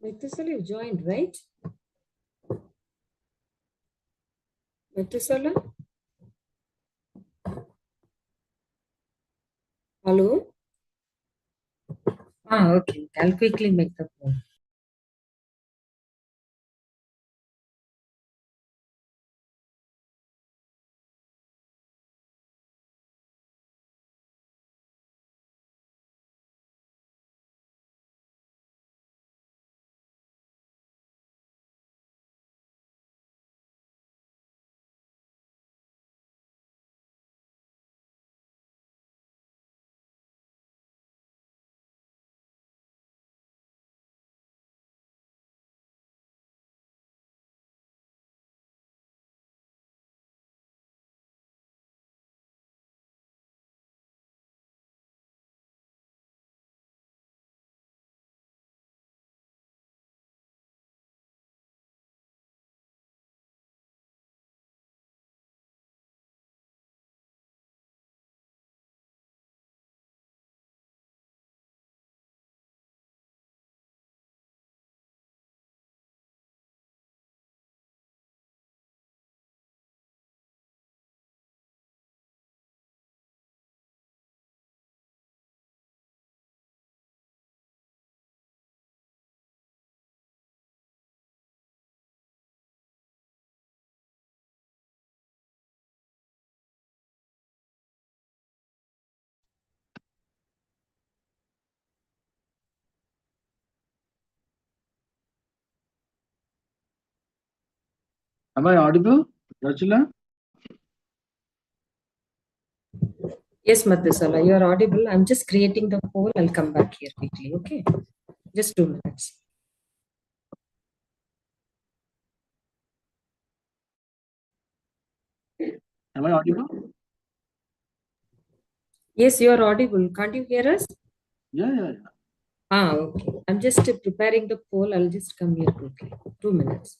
Metusala, you joined, right? Metusala? Hello? Okay. I'll quickly make the poll. Am I audible, Rachula? Yes, Madhusala, you're audible. I'm just creating the poll. I'll come back here quickly. Okay. Just 2 minutes. Am I audible? Yes, you're audible. Can't you hear us? Yeah. Okay. I'm just preparing the poll. I'll just come here quickly. 2 minutes.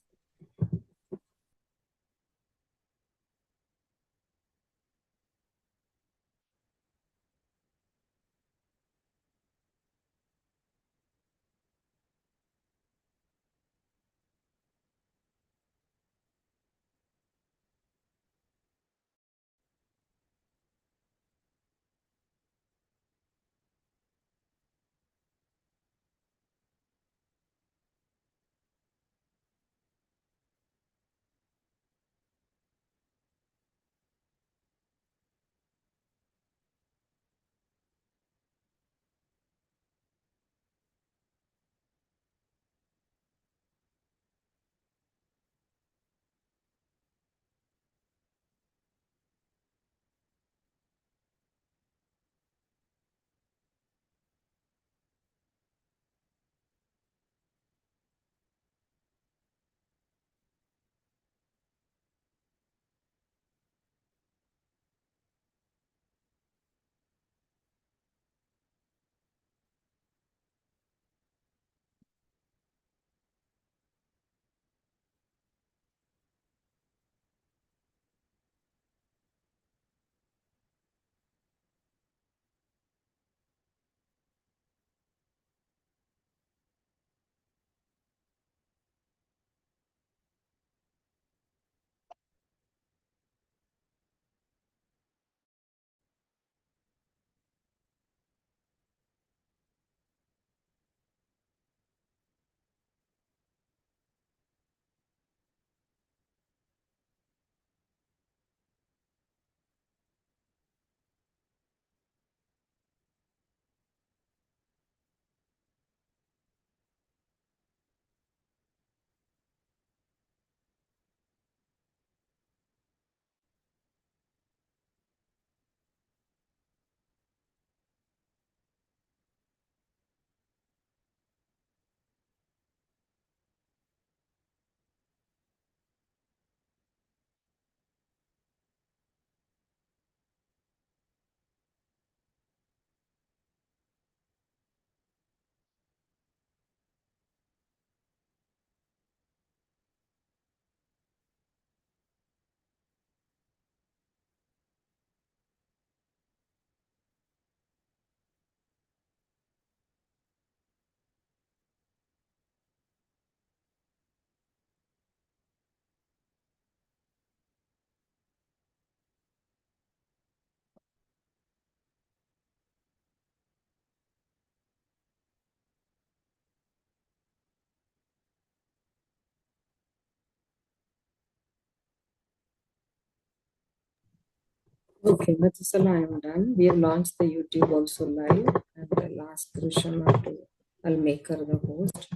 Okay, Mathusala, I am done. We have launched the YouTube also live, and I'll ask Rishama to, I'll make her the host.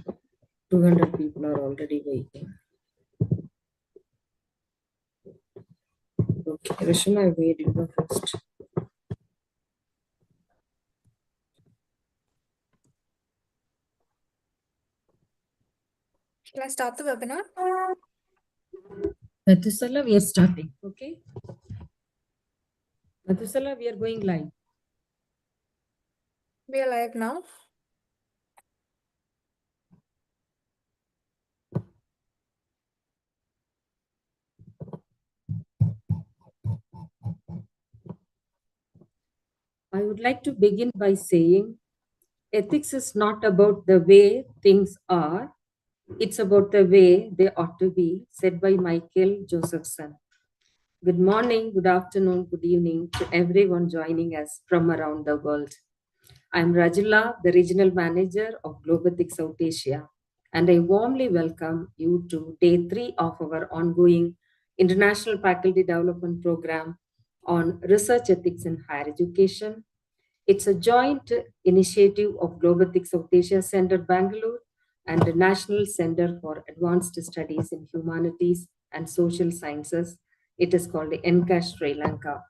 200 people are already waiting. Okay, Rishama, I made you the host. Shall I start the webinar? Mathusala, we are starting. Okay. Mathusala, we are going live. We are live now. I would like to begin by saying ethics is not about the way things are, it's about the way they ought to be, said by Michael Josephson. Good morning, good afternoon, good evening to everyone joining us from around the world. I'm Rajula, the Regional Manager of Globethics South Asia, and I warmly welcome you to day 3 of our ongoing International Faculty Development Program on Research Ethics in Higher Education. It's a joint initiative of Globethics South Asia Center, Bangalore, and the National Center for Advanced Studies in Humanities and Social Sciences. It is called the NCAS Sri Lanka.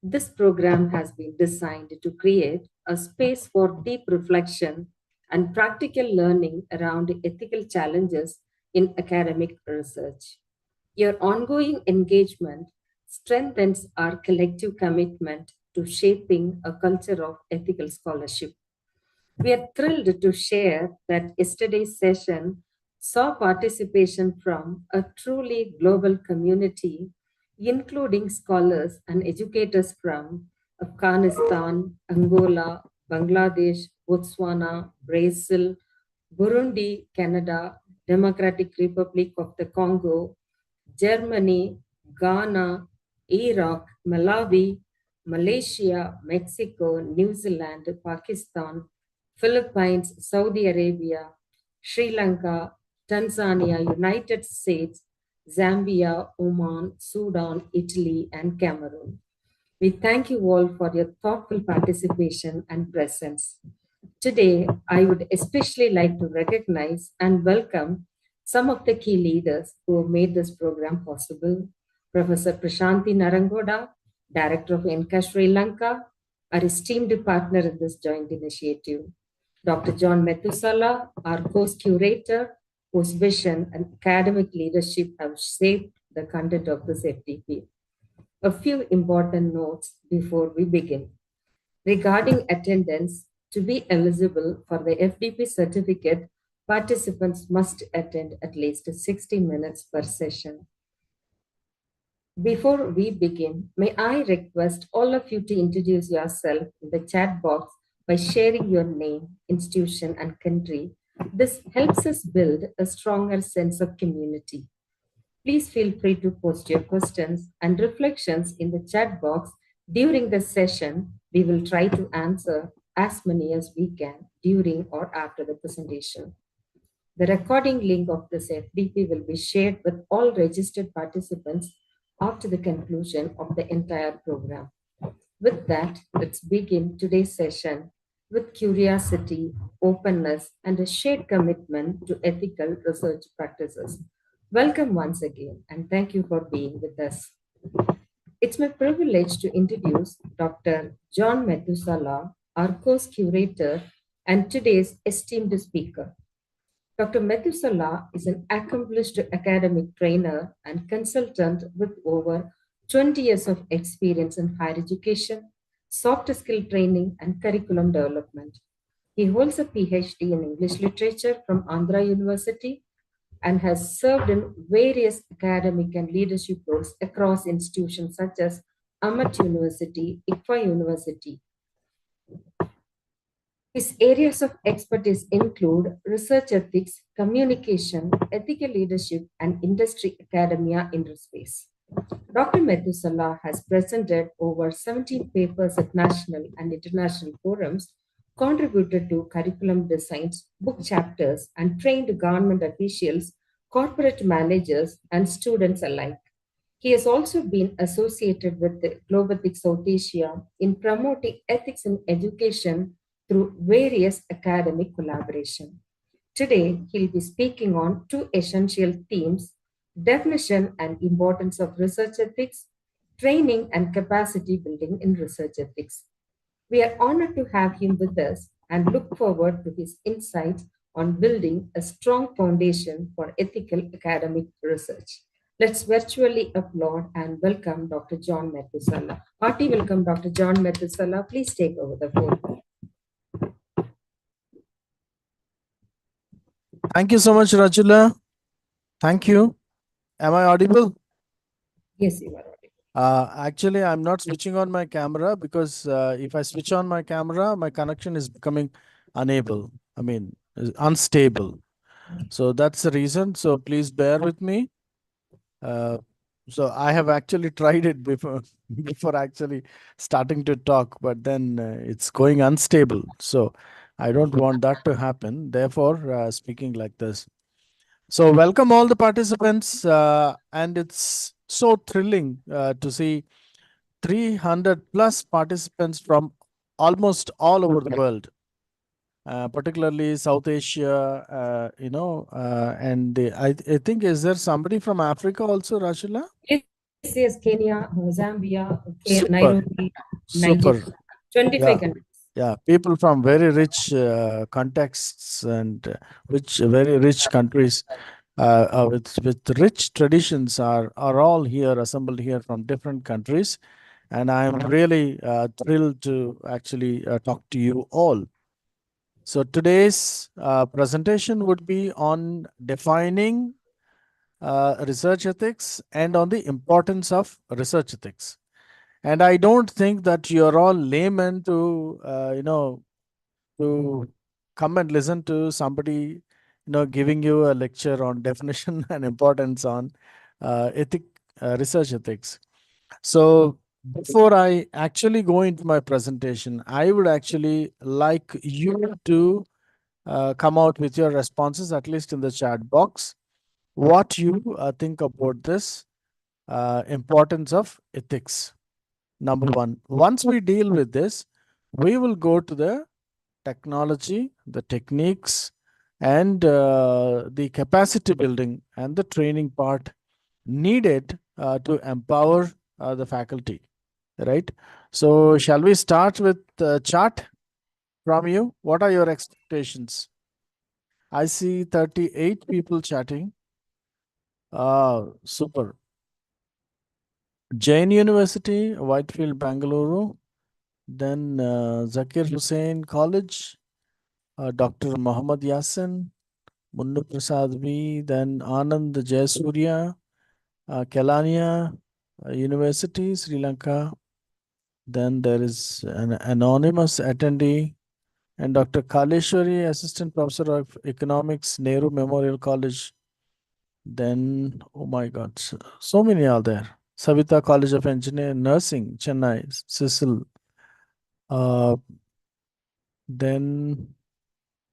This program has been designed to create a space for deep reflection and practical learning around ethical challenges in academic research. Your ongoing engagement strengthens our collective commitment to shaping a culture of ethical scholarship. We are thrilled to share that yesterday's session saw participation from a truly global community, including scholars and educators from Afghanistan, Angola, Bangladesh, Botswana, Brazil, Burundi, Canada, Democratic Republic of the Congo, Germany, Ghana, Iraq, Malawi, Malaysia, Mexico, New Zealand, Pakistan, Philippines, Saudi Arabia, Sri Lanka, Tanzania, United States, Zambia, Oman, Sudan, Italy, and Cameroon. We thank you all for your thoughtful participation and presence. Today, I would especially like to recognize and welcome some of the key leaders who have made this program possible. Professor Prashanthi Narangoda, Director of NCAS Sri Lanka, our esteemed partner in this joint initiative. Dr. John Methusala, our course curator, whose vision and academic leadership have shaped the content of this FDP. A few important notes before we begin. Regarding attendance, to be eligible for the FDP certificate, participants must attend at least 60 minutes per session. Before we begin, may I request all of you to introduce yourself in the chat box by sharing your name, institution, and country. This helps us build a stronger sense of community. Please feel free to post your questions and reflections in the chat box during the session. We will try to answer as many as we can during or after the presentation. The recording link of this FDP will be shared with all registered participants after the conclusion of the entire program. With that, let's begin today's session with curiosity, openness, and a shared commitment to ethical research practices. Welcome once again, and thank you for being with us. It's my privilege to introduce Dr. John Methusala, our course curator and today's esteemed speaker. Dr. Methusala is an accomplished academic trainer and consultant with over 20 years of experience in higher education, soft skill training, and curriculum development. He holds a PhD in English literature from Andhra University and has served in various academic and leadership roles across institutions such as Amat University, ICFA University. His areas of expertise include research ethics, communication, ethical leadership, and industry academia interspace. Dr. Methusala has presented over 17 papers at national and international forums, contributed to curriculum designs, book chapters, and trained government officials, corporate managers, and students alike. He has also been associated with the Globethics South Asia in promoting ethics in education through various academic collaboration. Today, he'll be speaking on two essential themes: definition and importance of research ethics, training and capacity building in research ethics. We are honored to have him with us and look forward to his insights on building a strong foundation for ethical academic research. Let's virtually applaud and welcome Dr. John Methuselah. Hearty welcome, Dr. John Methuselah. Please take over the floor. Thank you so much, Rajula. Thank you. Am I audible? Yes, you are audible. Actually, I'm not switching on my camera because if I switch on my camera, my connection is becoming unstable. So that's the reason. So please bear with me. So I have actually tried it before before actually starting to talk, but then it's going unstable. So I don't want that to happen. Therefore, speaking like this. So welcome all the participants, and it's so thrilling to see 300 plus participants from almost all over the world, particularly South Asia, I think, is there somebody from Africa also, Rashula? Yes, yes, Kenya, Zambia, Super, Nairobi, super. Nigeria, 25 Yeah. countries. Yeah, people from very rich contexts and very rich countries with rich traditions are all here assembled here from different countries, and I'm really thrilled to actually talk to you all. So today's presentation would be on defining research ethics and on the importance of research ethics. And I don't think that you're all laymen to come and listen to somebody giving you a lecture on definition and importance on research ethics. So before I actually go into my presentation, I would actually like you to come out with your responses, at least in the chat box, what you think about this importance of ethics. Number one, once we deal with this, we will go to the technology, the techniques, and the capacity building and the training part needed to empower the faculty, right? So shall we start with the chart from you? What are your expectations? I see 38 people chatting. Super. Jain University, Whitefield, Bangalore. Then Zakir Hussain College, Dr. Muhammad Yasin, Munnu Prasad V, then Anand Jayasurya, Kelania University, Sri Lanka. Then there is an anonymous attendee, and Dr. Kaleshwari, Assistant Professor of Economics, Nehru Memorial College. Then, oh my God, so many are there. Savita College of Engineering, Nursing, Chennai, Cecil. Then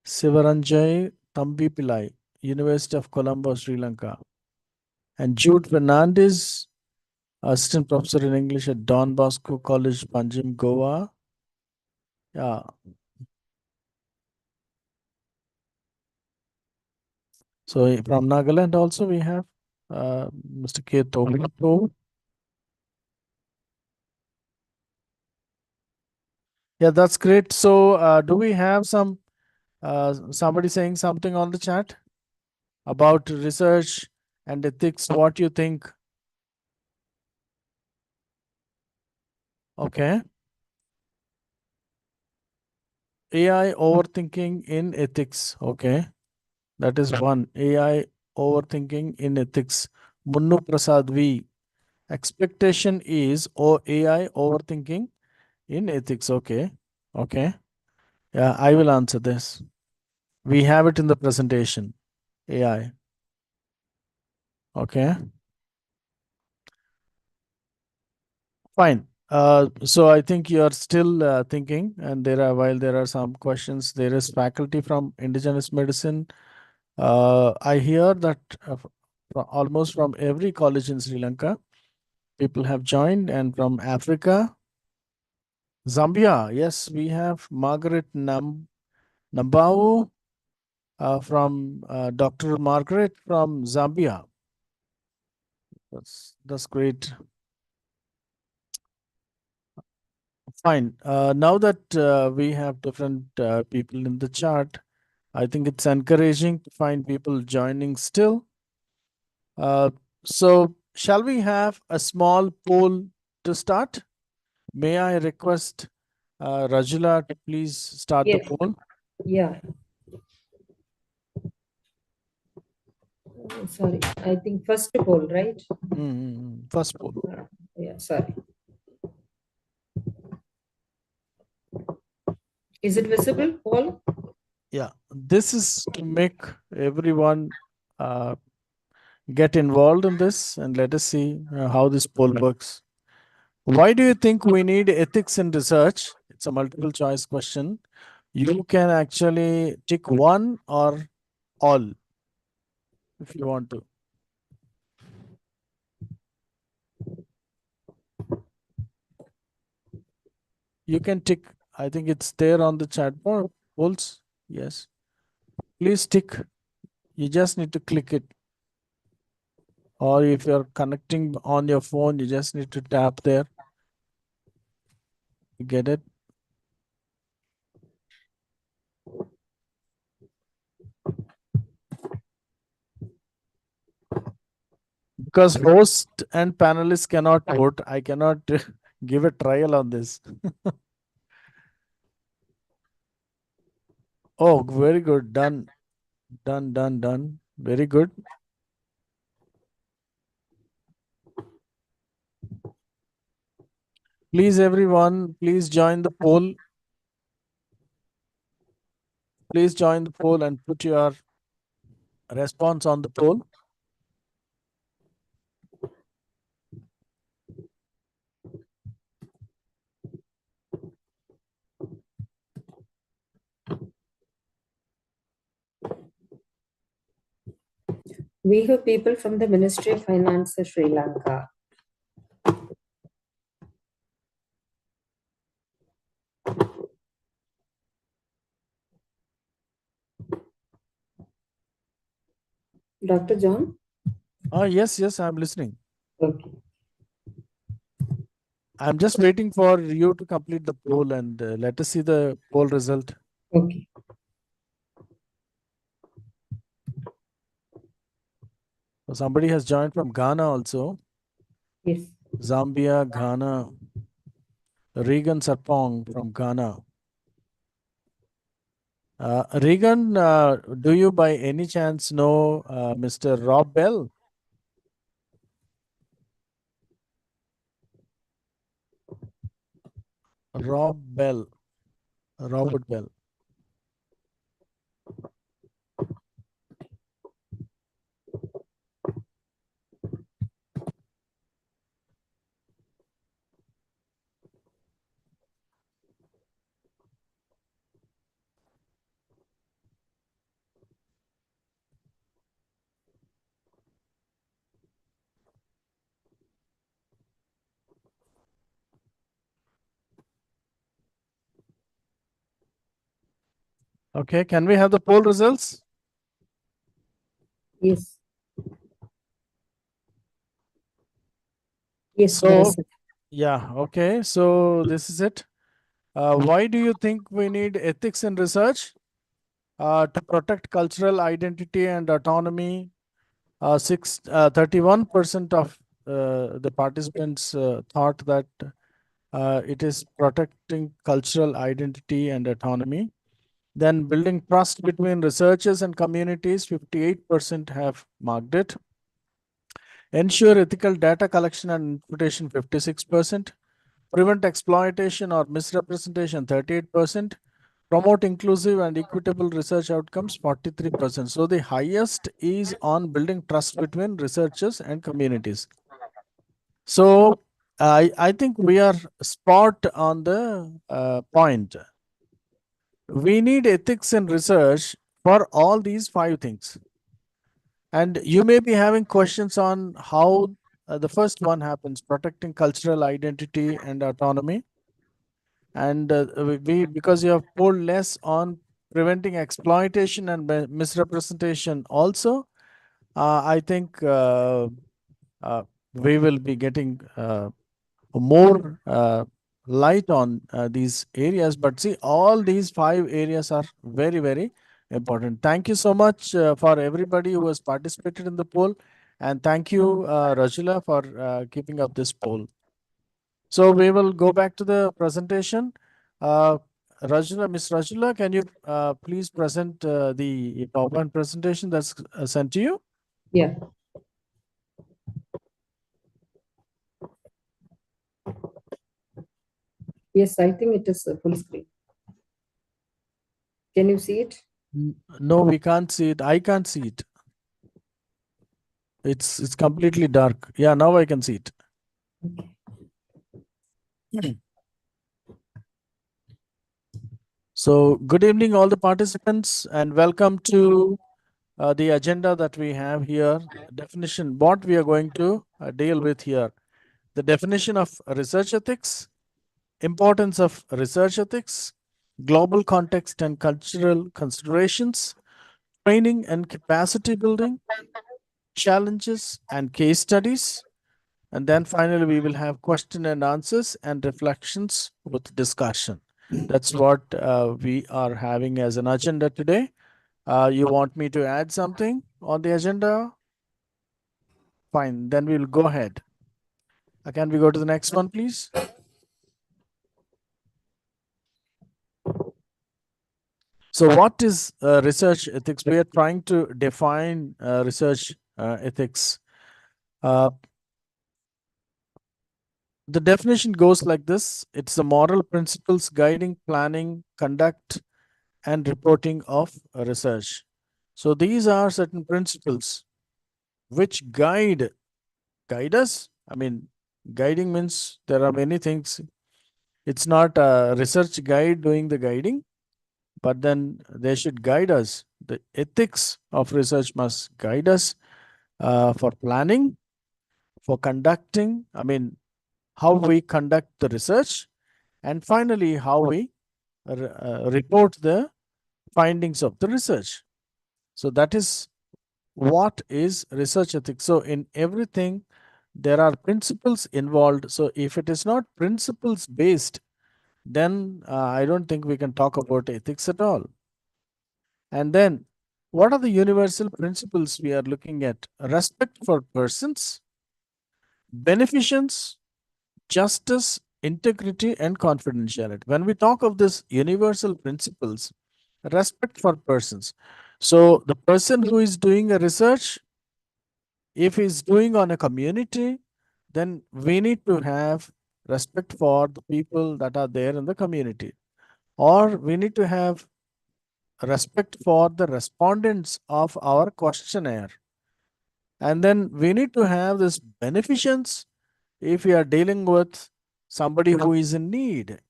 Sivaranjay Thambi Pillai, University of Colombo, Sri Lanka. And Jude Fernandez, Assistant Professor in English at Don Bosco College, Panjim, Goa. Yeah. So from Nagaland also we have Mr. K. Tomato. Yeah, that's great. So do we have somebody saying something on the chat about research and ethics? What you think? Okay. AI overthinking in ethics. Okay. That is one. AI overthinking in ethics. Munnu Prasad V. Expectation is AI overthinking in ethics. Okay. Okay. Yeah, I will answer this. We have it in the presentation. AI. Okay. Fine. So I think you are still thinking, and while there are some questions, there is faculty from indigenous medicine. I hear that almost from every college in Sri Lanka, people have joined, and from Africa, Zambia. Yes, we have Margaret Nambau from Dr. Margaret from Zambia. That's great. Fine. Now that we have different people in the chat, I think it's encouraging to find people joining still. So shall we have a small poll to start? May I request Rajula to please start Yes. the poll? Yeah. Oh, sorry, I think first poll, right? First poll. Yeah, sorry. Is it visible, Paul? Yeah, this is to make everyone get involved in this, and let us see how this poll works. Why do you think we need ethics in research? It's a multiple choice question. You can actually tick one or all if you want to. You can tick. I think it's there on the chat board. Polls. Yes. Please tick. You just need to click it. Or if you're connecting on your phone, you just need to tap there. You get it? Because host and panelists cannot vote, I cannot give a trial on this. Oh, very good. Done. Done. Very good. Please, everyone, please join the poll. Please join the poll and put your response on the poll. We have people from the Ministry of Finance of Sri Lanka. Dr. John? Yes, I'm listening. Okay. I'm just waiting for you to complete the poll and let us see the poll result. Okay. So somebody has joined from Ghana also. Yes. Zambia, Ghana. Regan Sarpong from Ghana. Regan, do you by any chance know Mr. Rob Bell? Robert Bell. Okay, can we have the poll results? Yes. Yes. So, yeah, okay. So this is it. Why do you think we need ethics in research? To protect cultural identity and autonomy. 31% of the participants thought that it is protecting cultural identity and autonomy. Then building trust between researchers and communities, 58% have marked it. Ensure ethical data collection and interpretation, 56%. Prevent exploitation or misrepresentation, 38%. Promote inclusive and equitable research outcomes, 43%. So the highest is on building trust between researchers and communities. So I think we are spot on the point. We need ethics in research for all these 5 things. And you may be having questions on how the first one happens, protecting cultural identity and autonomy. And because you have pulled less on preventing exploitation and misrepresentation also, I think we will be getting more light on these areas. But see, all these 5 areas are very, very important. Thank you so much for everybody who has participated in the poll. And thank you, Rajula, for keeping up this poll. So we will go back to the presentation. Rajula, Miss Rajula, can you please present the PowerPoint presentation that's sent to you? Yeah. Yes, I think it is a full screen. Can you see it? No, we can't see it. I can't see it. It's completely dark. Yeah, now I can see it. So good evening, all the participants, and welcome to the agenda that we have here. Definition, what we are going to deal with here. The definition of research ethics, importance of research ethics, global context and cultural considerations, training and capacity building, challenges and case studies. And then finally, we will have question and answers and reflections with discussion. That's what we are having as an agenda today. You want me to add something on the agenda? Fine, then we'll go ahead. Can we go to the next one, please? So what is research ethics? We are trying to define research ethics. The definition goes like this. It's the moral principles guiding planning, conduct, and reporting of research. So these are certain principles which guide us. I mean, guiding means there are many things. It's not a research guide doing the guiding, but then they should guide us. The ethics of research must guide us for planning, for conducting, I mean, how we conduct the research, and finally, how we report the findings of the research. So that is what is research ethics. So in everything, there are principles involved. So if it is not principles based, then I don't think we can talk about ethics at all. And then what are the universal principles we are looking at? Respect for persons, beneficence, justice, integrity, and confidentiality. When we talk of this universal principles, respect for persons. So the person who is doing a research, if he's doing on a community, then we need to have respect for the people that are there in the community. Or we need to have respect for the respondents of our questionnaire. And then we need to have this beneficence if we are dealing with somebody who is in need.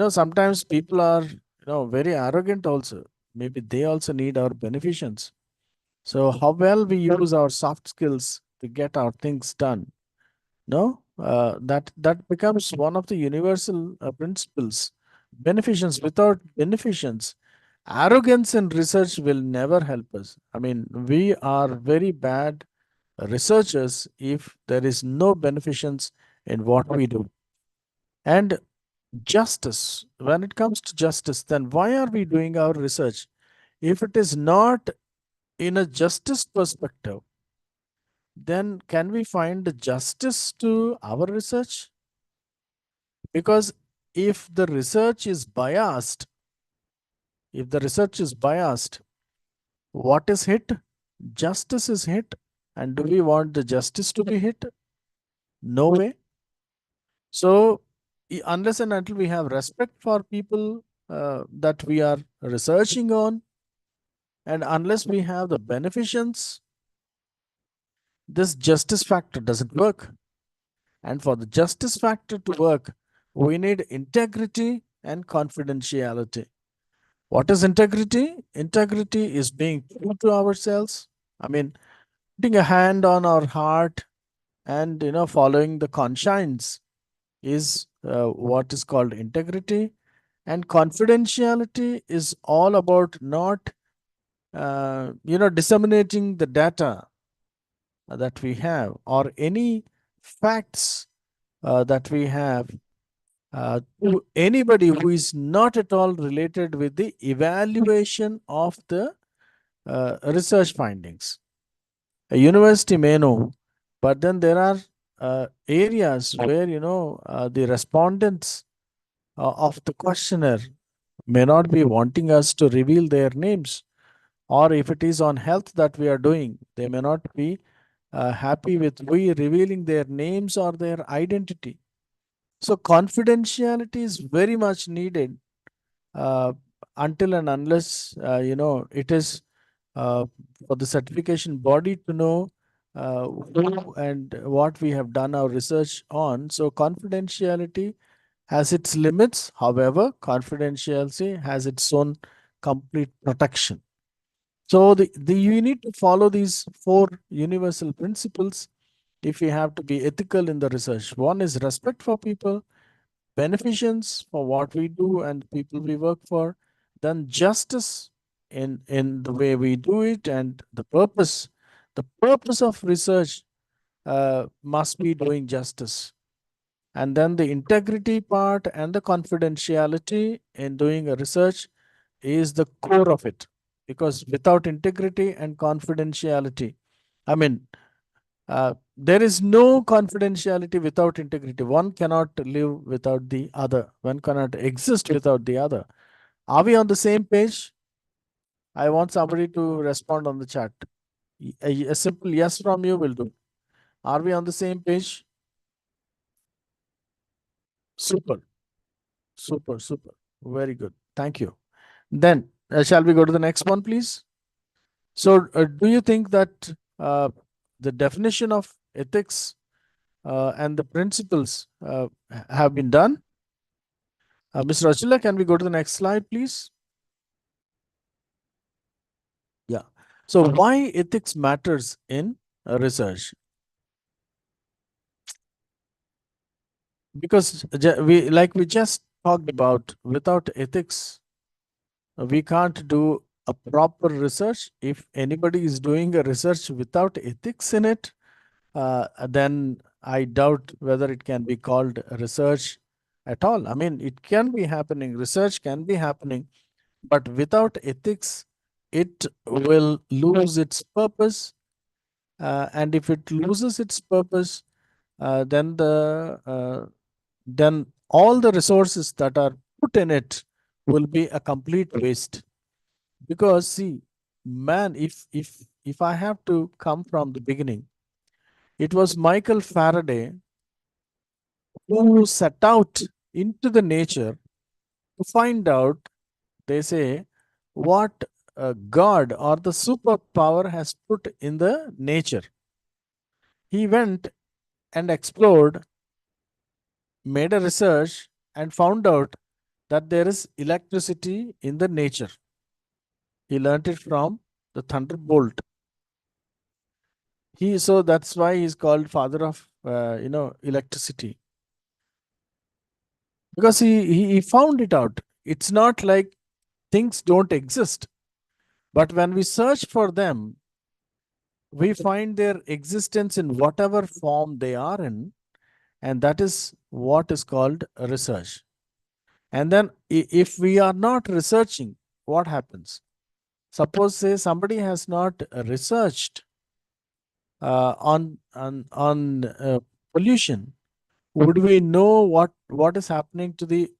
Sometimes people are, very arrogant also. Maybe they also need our beneficence. So how well we use our soft skills to get our things done. No, that becomes one of the universal principles. Beneficence. Without beneficence, arrogance in research will never help us. I mean, we are very bad researchers if there is no beneficence in what we do. And justice, when it comes to justice, then why are we doing our research? If it is not in a justice perspective, then can we find justice to our research? Because if the research is biased, what is hit? Justice is hit. And do we want the justice to be hit? No way. So unless and until we have respect for people that we are researching on, and unless we have the beneficence, this justice factor doesn't work. And for the justice factor to work, we need integrity and confidentiality. What is integrity? Integrity is being true to ourselves. I mean, putting a hand on our heart and following the conscience is what is called integrity. And confidentiality is all about not disseminating the data that we have or any facts that we have to anybody who is not at all related with the evaluation of the research findings. A university may know, but then there are areas where the respondents of the questionnaire may not be wanting us to reveal their names, or if it is on health that we are doing, they may not be happy with we revealing their names or their identity. So confidentiality is very much needed uh, until and unless it is for the certification body to know who and what we have done our research on. So confidentiality has its limits. However, confidentiality has its own complete protection. So you need to follow these 4 universal principles if you have to be ethical in the research. One is respect for people, beneficence for what we do and people we work for, then justice in the way we do it, and the purpose. The purpose of research must be doing justice. And then the integrity part and the confidentiality in doing a research is the core of it. Because without integrity and confidentiality, I mean, there is no confidentiality without integrity. One cannot live without the other. One cannot exist without the other. Are we on the same page? I want somebody to respond on the chat. A simple yes from you will do. Are we on the same page? Super. Super, super. Very good. Thank you. Then, shall we go to the next one, please? So, do you think that the definition of ethics and the principles have been done? Ms. Rachula, can we go to the next slide, please? Yeah. So, why ethics matters in research? Because we just talked about, without ethics, we can't do a proper research. If anybody is doing a research without ethics in it, then I doubt whether it can be called research at all. I mean, it can be happening, research can be happening, but without ethics, it will lose its purpose. And if it loses its purpose, then then all the resources that are put in it will be a complete waste. Because see, man, if I have to come from the beginning, it was Michael Faraday who set out into the nature to find out, they say, what God or the superpower has put in the nature. He went and explored, made a research, and found out that there is electricity in the nature. He learned it from the thunderbolt. So that's why he's called father of electricity, because he found it out. It's not like things don't exist, but when we search for them, we find their existence in whatever form they are in, and that is what is called research. And then if we are not researching, what happens? Suppose, say, somebody has not researched on pollution. Would we know what is happening to the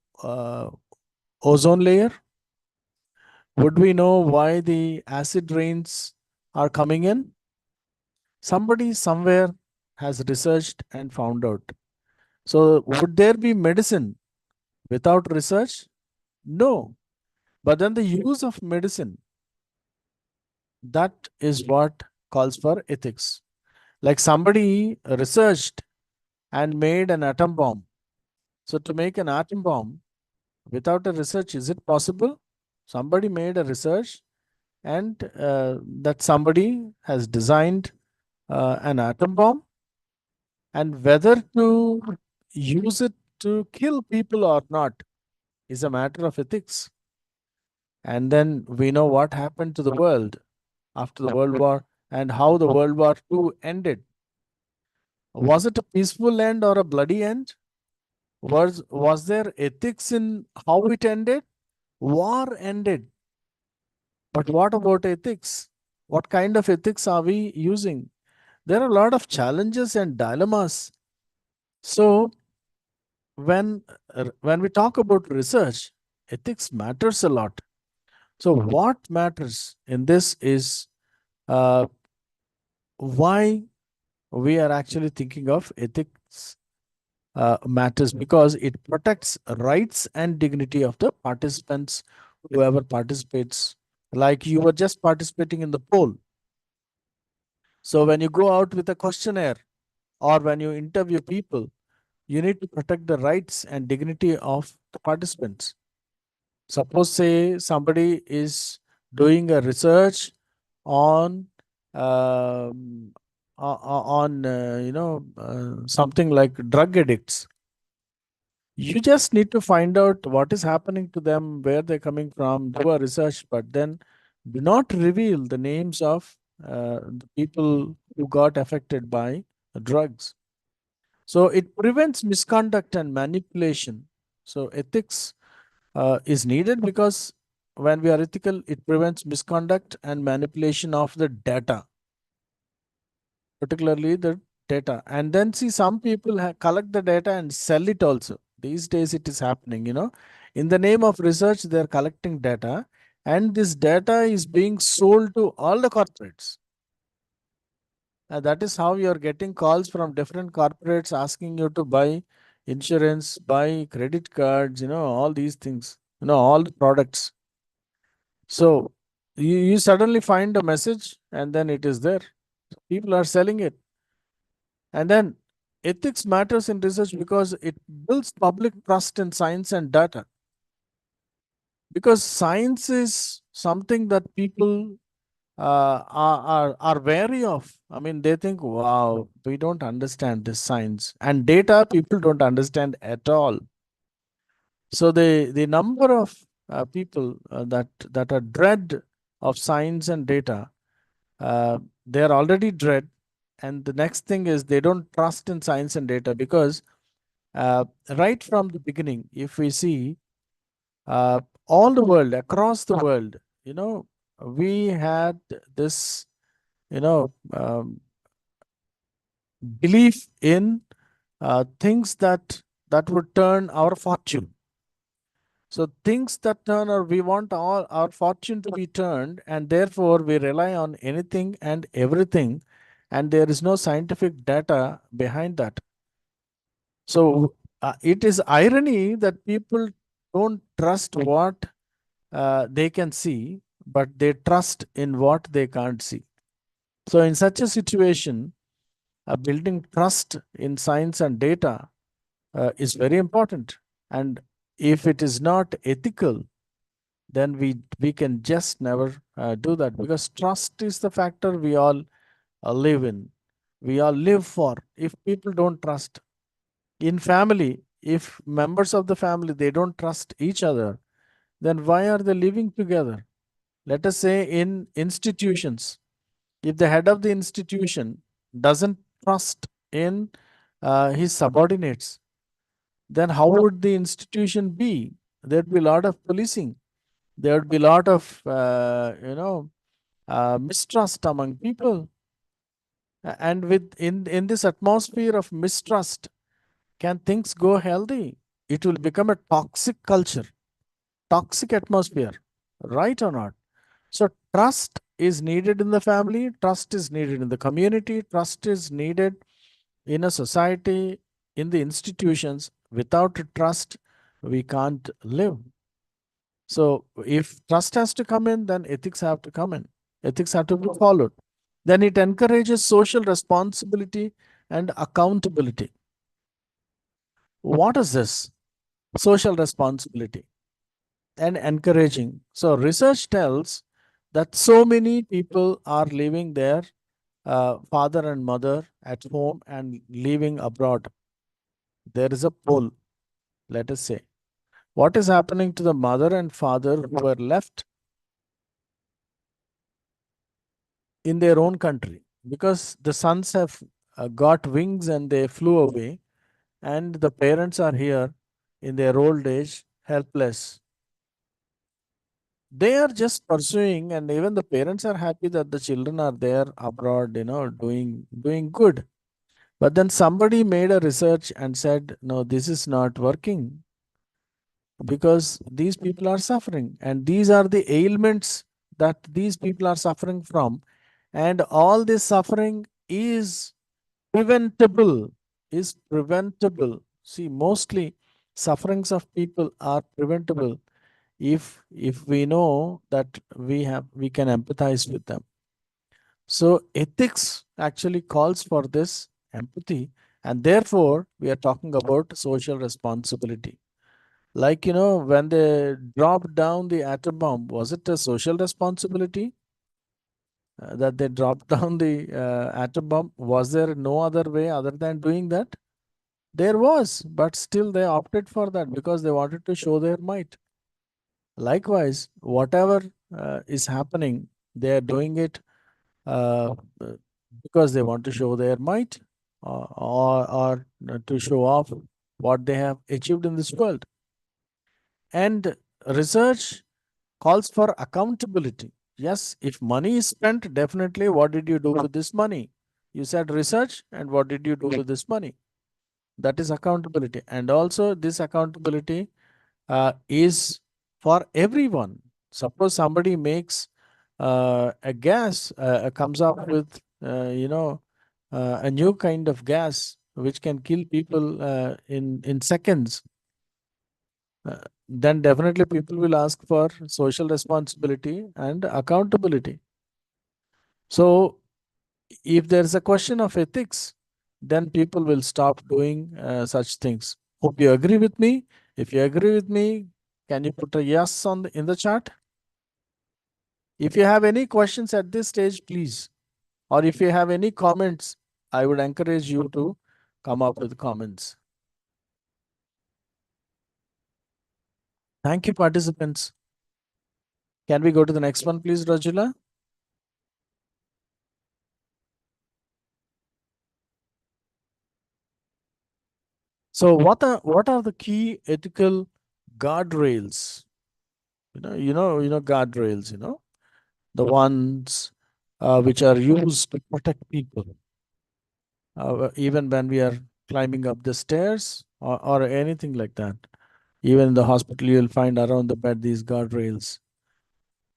ozone layer? Would we know why the acid rains are coming in? Somebody somewhere has researched and found out. So would there be medicine without research? No. But then the use of medicine, that is what calls for ethics. Like somebody researched and made an atom bomb. So to make an atom bomb without a research, is it possible? Somebody made a research, and that somebody has designed an atom bomb. And whether to use it to kill people or not is a matter of ethics. And then we know what happened to the world after the World War and how the World War II ended. Was it a peaceful end or a bloody end? Was there ethics in how it ended? War ended. But what about ethics? What kind of ethics are we using? There are a lot of challenges and dilemmas. So when we talk about research, ethics matters a lot. So what matters in this is uh, why we are actually thinking of ethics matters, because it protects rights and dignity of the participants, whoever participates. Like you were just participating in the poll. So when you go out with a questionnaire or when you interview people, you need to protect the rights and dignity of the participants. Suppose, say, somebody is doing a research on something like drug addicts. You just need to find out what is happening to them, where they're coming from, do a research, but then do not reveal the names of the people who got affected by drugs. So it prevents misconduct and manipulation. So ethics is needed because when we are ethical, it prevents misconduct and manipulation of the data, particularly the data. And then see, some people collect the data and sell it also. These days it is happening, in the name of research, they're collecting data, and this data is being sold to all the corporates. That is how you're getting calls from different corporates asking you to buy insurance, buy credit cards, all these things, all the products. So you suddenly find a message and then it is there. People are selling it. And then ethics matters in research because it builds public trust in science and data. Because science is something that people are wary of. I mean, they think, wow, we don't understand this science. And data, people don't understand at all. So the number of people that are dread of science and data, they are already dread. And the next thing is they don't trust in science and data because right from the beginning, if we see all the world, across the world, we had this, belief in things that would turn our fortune. So things that turn, or we want all our fortune to be turned, and therefore we rely on anything and everything, and there is no scientific data behind that. So it is irony that people don't trust what they can see, but they trust in what they can't see. So in such a situation, building trust in science and data is very important. And if it is not ethical, then we can just never do that, because trust is the factor we all live in. We all live for. If people don't trust in family, if members of the family, they don't trust each other, then why are they living together? Let us say in institutions, if the head of the institution doesn't trust in his subordinates, then how would the institution be? There'd be a lot of policing. There would be a lot of, mistrust among people. And in this atmosphere of mistrust, can things go healthy? It will become a toxic culture, toxic atmosphere, right or not? So trust is needed in the family, trust is needed in the community, trust is needed in a society, in the institutions. Without trust, we can't live. So if trust has to come in, then ethics have to come in. Ethics have to be followed. Then it encourages social responsibility and accountability. What is this? Social responsibility and encouraging. So research tells that so many people are leaving their father and mother at home and leaving abroad. There is a poll, let us say. What is happening to the mother and father who were left in their own country? Because the sons have got wings and they flew away, and the parents are here in their old age, helpless. They are just pursuing, and even the parents are happy that the children are there abroad, doing good. But then somebody made a research and said, no, this is not working because these people are suffering, and these are the ailments that these people are suffering from, and all this suffering is preventable. See, mostly sufferings of people are preventable if we know that we can empathize with them. So ethics actually calls for this empathy, and therefore we are talking about social responsibility. Like, when they dropped down the atom bomb, was it a social responsibility that they dropped down the atom bomb? Was there no other way other than doing that? There was, but still they opted for that because they wanted to show their might. Likewise, whatever is happening, they are doing it uh, uh, because they want to show their might, or to show off what they have achieved in this world. And research calls for accountability. Yes, if money is spent, definitely what did you do with this money? You said research, and what did you do with this money? That is accountability. And also, this accountability is for everyone. Suppose somebody makes a gas, comes up with, a new kind of gas which can kill people in seconds. Then definitely people will ask for social responsibility and accountability. So, if there is a question of ethics, then people will stop doing such things. Hope you agree with me. If you agree with me, can you put a yes in the chat? If you have any questions at this stage, please. Or if you have any comments, I would encourage you to come up with comments. Thank you, participants. Can we go to the next one, please, Rajula? So what are the key ethical guardrails? Guardrails, the ones which are used to protect people, even when we are climbing up the stairs or anything like that. Even in the hospital, you'll find around the bed these guardrails.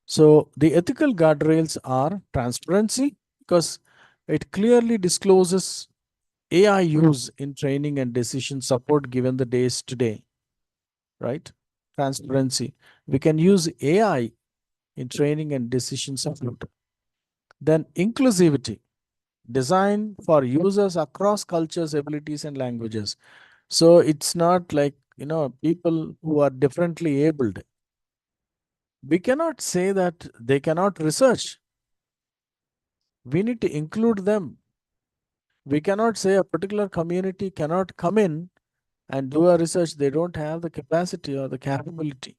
So the ethical guardrails are transparency, because it clearly discloses AI use in training and decision support given the days today, right? Transparency. We can use AI in training and decision support. Then inclusivity, design for users across cultures, abilities, and languages. So it's not like, people who are differently abled. We cannot say that they cannot research. We need to include them. We cannot say a particular community cannot come in and do a research. They don't have the capacity or the capability.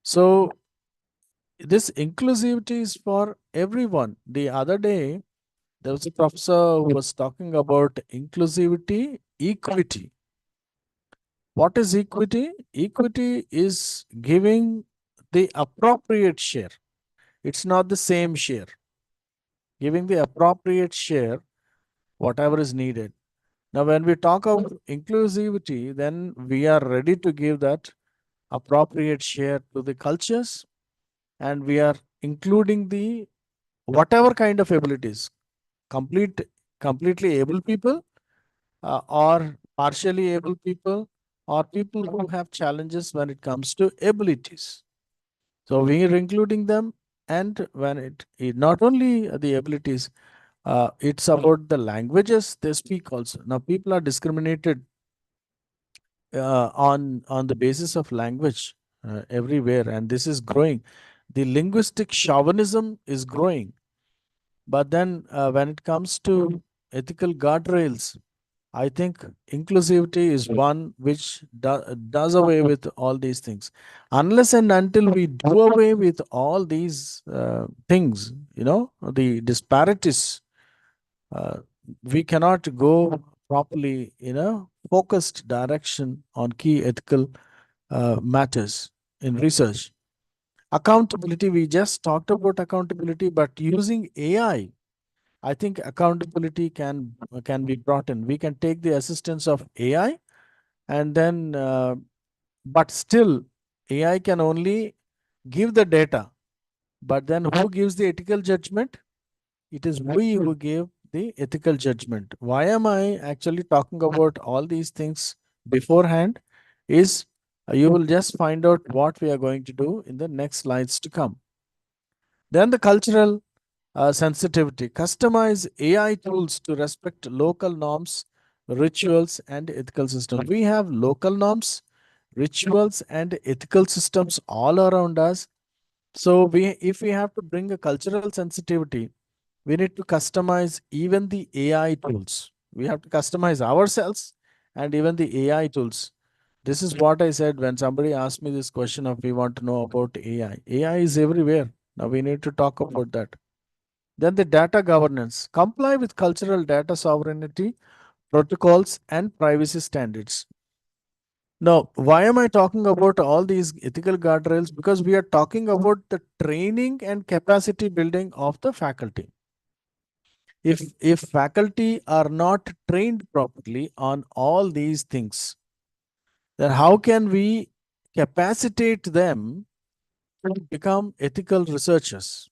So this inclusivity is for everyone. The other day, there was a professor who was talking about inclusivity, equity. What is equity? Equity is giving the appropriate share. It's not the same share. Giving the appropriate share, whatever is needed. Now, when we talk of inclusivity, then we are ready to give that appropriate share to the cultures, and we are including the whatever kind of abilities, completely able people, or partially able people, or people who have challenges when it comes to abilities. So we are including them, and when it not only the abilities, it's about the languages they speak also. Now people are discriminated on the basis of language everywhere, and this is growing. The linguistic chauvinism is growing. But then when it comes to ethical guardrails, I think inclusivity is one which does away with all these things. Unless and until we do away with all these things, the disparities, uh, we cannot go properly in a focused direction on key ethical matters in research. Accountability, we just talked about accountability, but using AI, I think accountability can be brought in. We can take the assistance of AI, and then, but still, AI can only give the data. But then, who gives the ethical judgment? It is we who give the ethical judgment. Why am I actually talking about all these things beforehand? Is you will just find out what we are going to do in the next slides to come. Then the cultural sensitivity. Customize AI tools to respect local norms, rituals, and ethical systems. We have local norms, rituals, and ethical systems all around us. So if we have to bring a cultural sensitivity, we need to customize even the AI tools. We have to customize ourselves and even the AI tools. This is what I said when somebody asked me this question of we want to know about AI. AI is everywhere. Now we need to talk about that. Then the data governance. Comply with cultural data sovereignty protocols and privacy standards. Now, why am I talking about all these ethical guardrails? Because we are talking about the training and capacity building of the faculty. If faculty are not trained properly on all these things, then how can we capacitate them to become ethical researchers?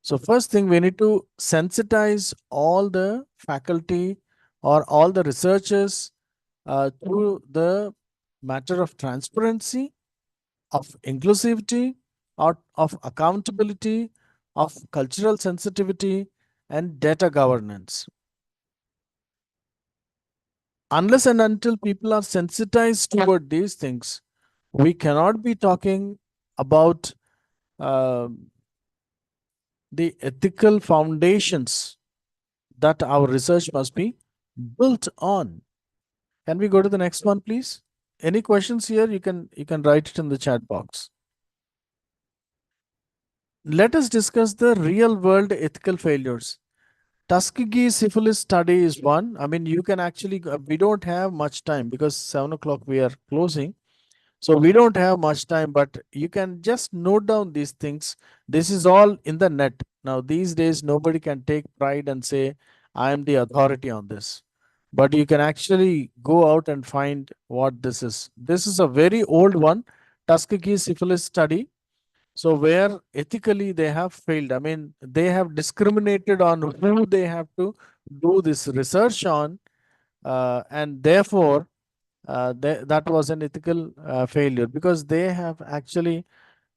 So first thing, we need to sensitize all the faculty or all the researchers to the matter of transparency, of inclusivity, or of accountability, of cultural sensitivity, and data governance. Unless and until people are sensitized toward these things, we cannot be talking about the ethical foundations that our research must be built on. Can we go to the next one, please? Any questions here? You can write it in the chat box. Let us discuss the real world ethical failures. Tuskegee syphilis study is one. I mean, you can actually, we don't have much time because 7 o'clock we are closing. So we don't have much time, but you can just note down these things. This is all in the net. Now, these days, nobody can take pride and say, I am the authority on this. But you can actually go out and find what this is. This is a very old one, Tuskegee syphilis study. So where ethically they have failed. I mean, they have discriminated on who they have to do this research on, and therefore that was an ethical failure because they have actually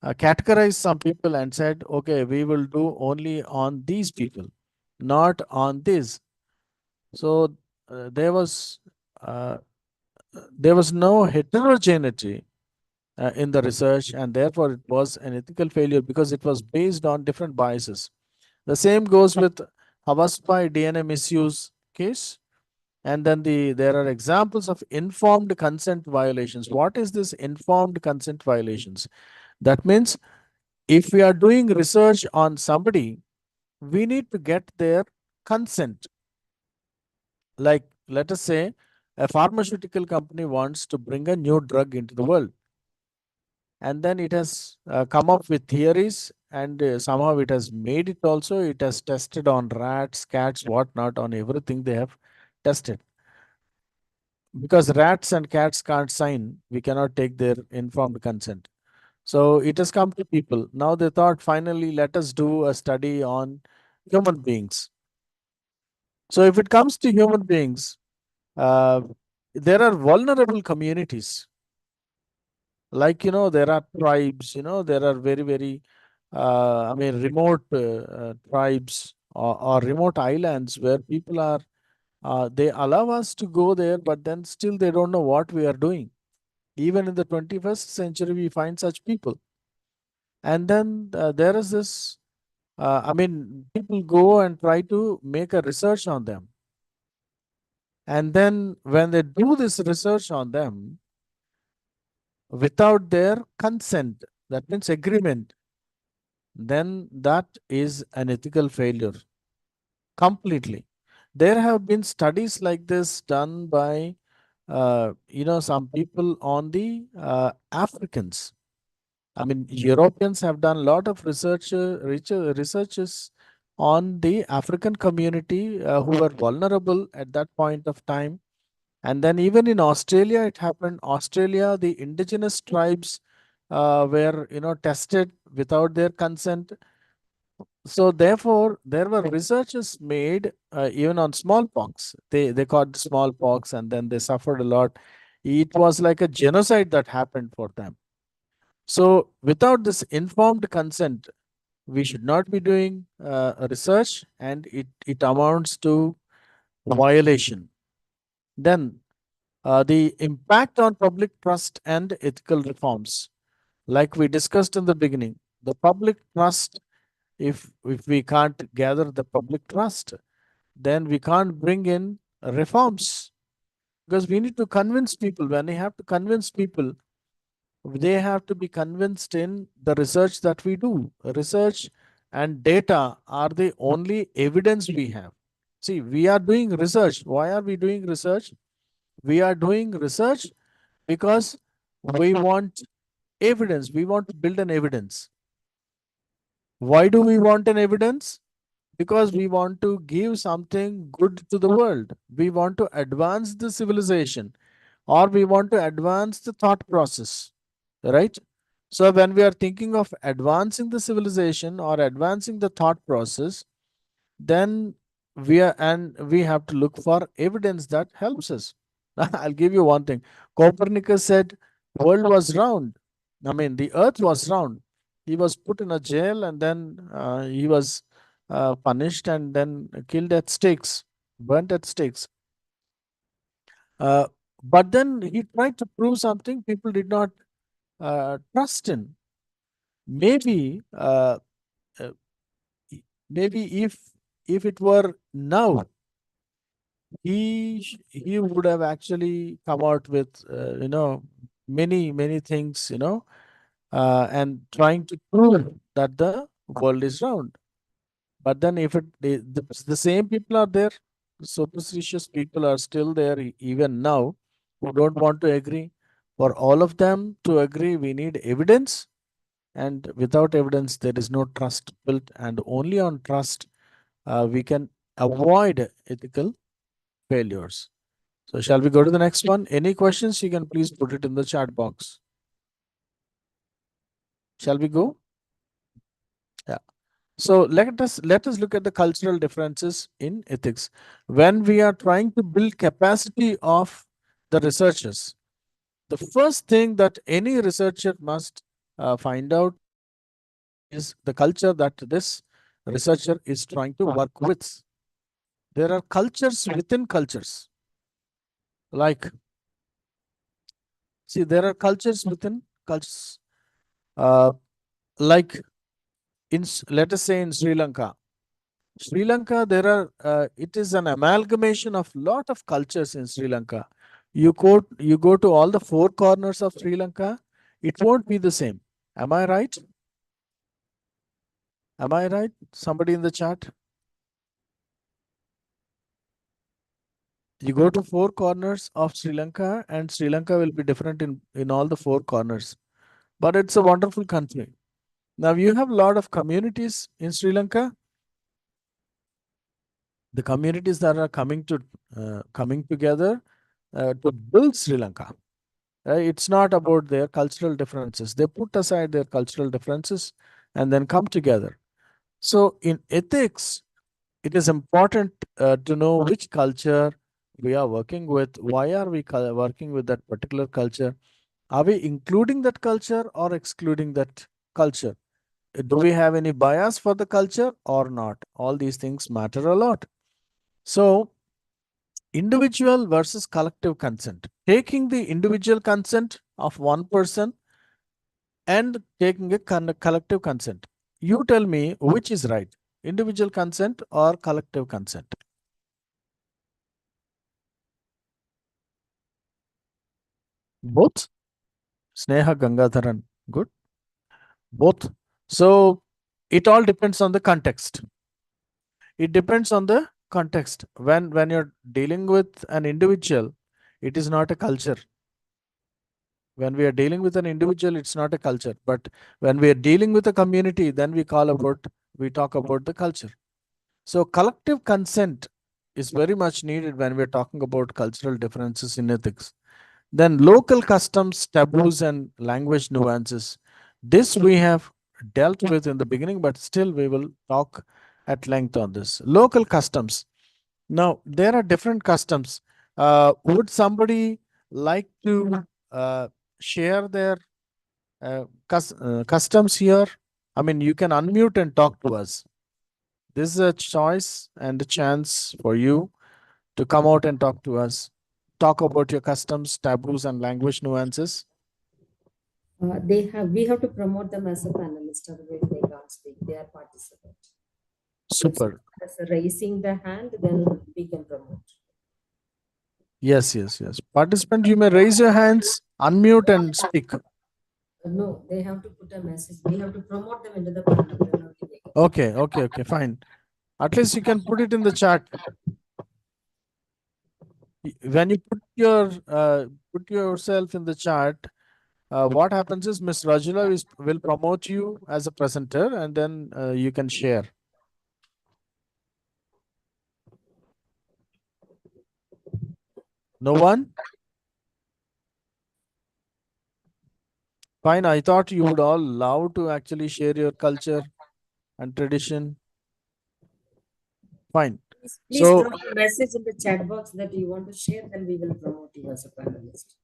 categorized some people and said, okay, we will do only on these people, not on this. So uh, there was uh, there was no heterogeneity in the research, and therefore it was an ethical failure because it was based on different biases. The same goes with Havaspai DNA misuse case. And then there are examples of informed consent violations. What is this informed consent violations? That means if we are doing research on somebody, we need to get their consent. Like, let us say a pharmaceutical company wants to bring a new drug into the world. And then it has come up with theories, and somehow it has made it also. It has tested on rats, cats, whatnot, on everything they have tested. Because rats and cats can't sign, we cannot take their informed consent. So it has come to people. Now they thought, finally, let us do a study on human beings. So if it comes to human beings, uh, there are vulnerable communities. Like, there are tribes, there are very, very, remote tribes or remote islands where people are, they allow us to go there, but then still they don't know what we are doing. Even in the 21st century, we find such people. And then there is this I mean, people go and try to make a research on them. And then when they do this research on them without their consent, that means agreement, then that is an ethical failure completely. There have been studies like this done by, some people on the Africans. I mean, Europeans have done a lot of researches on the African community who were vulnerable at that point of time. And then even in Australia, it happened. Australia, the indigenous tribes were, tested without their consent. So therefore, there were researches made even on smallpox. They caught smallpox and then they suffered a lot. It was like a genocide that happened for them. So without this informed consent, we should not be doing research, and it amounts to violation. Then the impact on public trust and ethical reforms. Like we discussed in the beginning, the public trust, if we can't gather the public trust, then we can't bring in reforms, because we need to convince people. When we have to convince people, they have to be convinced in the research that we do. Research and data are the only evidence we have. See, we are doing research. Why are we doing research? We are doing research because we want evidence. We want to build an evidence. Why do we want an evidence? Because we want to give something good to the world. We want to advance the civilization, or we want to advance the thought process, right? So when we are thinking of advancing the civilization or advancing the thought process, then we have to look for evidence that helps us. I'll give you one thing. Copernicus said world was round. I mean, the earth was round. He was put in a jail, and then he was punished and then killed at stakes, burnt at stakes. But then he tried to prove something people did not trust in. Maybe, uh, maybe if it were now, he would have actually come out with many things, and trying to prove that the world is round. But then if the same people are there, superstitious people are still there even now, who don't want to agree. For all of them to agree, we need evidence. And without evidence, there is no trust built. And only on trust, we can avoid ethical failures. So shall we go to the next one? Any questions? You can please put it in the chat box. Shall we go? Yeah. So let us look at the cultural differences in ethics. When we are trying to build capacity of the researchers, the first thing that any researcher must find out is the culture that this researcher is trying to work with. There are cultures within cultures. Like, see, there are cultures within cultures. Like let us say in Sri Lanka. Sri Lanka, there are it is an amalgamation of lot of cultures in Sri Lanka. You go to all the four corners of Sri Lanka, it won't be the same. Am I right? Am I right? Somebody in the chat? You go to four corners of Sri Lanka, and Sri Lanka will be different in all the four corners. But it's a wonderful country. Now you have a lot of communities in Sri Lanka. The communities that are coming together to build Sri Lanka. It's not about their cultural differences. They put aside their cultural differences and then come together. So in ethics, it is important to know which culture we are working with. Why are we working with that particular culture? Are we including that culture or excluding that culture? Do we have any bias for the culture or not? All these things matter a lot. So individual versus collective consent. Taking the individual consent of one person and taking a collective consent. you tell me which is right, individual consent or collective consent. Both. Sneha Gangadharan, good. Both. So it all depends on the context. It depends on the context. When you're dealing with an individual, it is not a culture. When we are dealing with an individual, it's not a culture. But when we are dealing with a community, then we talk about the culture. So collective consent is very much needed when we're talking about cultural differences in ethics. Then local customs, taboos, and language nuances. This we have dealt with in the beginning, but still we will talk at length on this. Local customs. Now, there are different customs. Would somebody like to share their customs here? I mean, you can unmute and talk to us. This is a choice and a chance for you to come out and talk to us. Talk about your customs, taboos, and language nuances. We have to promote them as a panelist, otherwise they can't speak. They are participants. Super. As raising the hand, then we can promote. Yes. Participant, you may raise your hands, unmute, and speak. No, they have to put a message. We have to promote them into the panel. Then only they can. Okay, fine. At least you can put it in the chat. When you put yourself in the chat, what happens is Miss Rajula will promote you as a presenter, and then you can share. No one? Fine. I thought you would all love to actually share your culture and tradition. Fine. Please So- drop a message in the chat box that you want to share, then we will promote you as a panelist.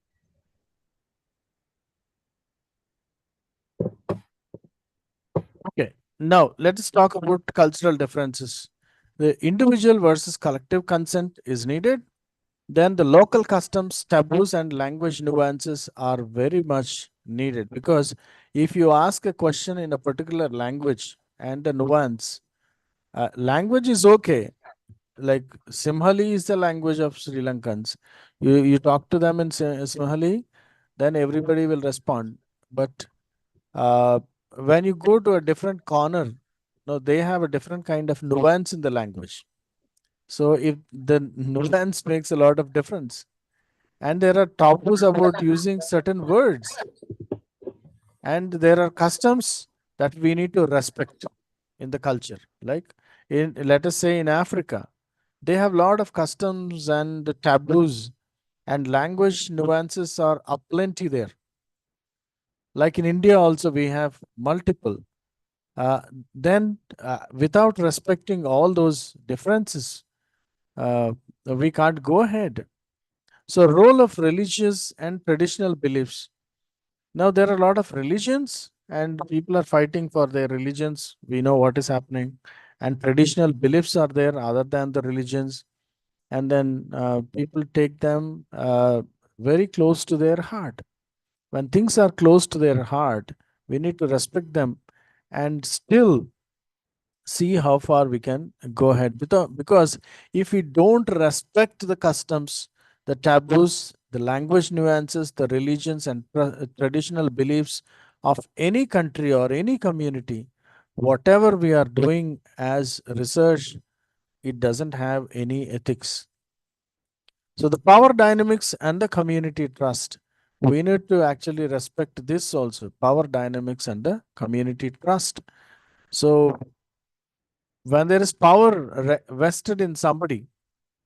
Okay. Now let us talk about cultural differences. The individual versus collective consent is needed. Then the local customs, taboos, and language nuances are very much needed, because if you ask a question in a particular language and the nuance, language is okay. Like Simhali is the language of Sri Lankans. You talk to them in Simhali, then everybody will respond. But uh, when you go to a different corner, no, they have a different kind of nuance in the language. So if the nuance makes a lot of difference, and there are taboos about using certain words, and there are customs that we need to respect in the culture. Like let us say in Africa, they have a lot of customs and taboos, and language nuances are aplenty there. Like in India also, we have multiple. Then without respecting all those differences, we can't go ahead. So role of religious and traditional beliefs. Now there are a lot of religions and people are fighting for their religions. We know what is happening. And traditional beliefs are there other than the religions. And then people take them very close to their heart. When things are close to their heart, we need to respect them and still see how far we can go ahead. Because if we don't respect the customs, the taboos, the language nuances, the religions, and traditional beliefs of any country or any community, whatever we are doing as research, it doesn't have any ethics. So the power dynamics and the community trust, we need to actually respect this also, power dynamics and the community trust. So when there is power vested in somebody,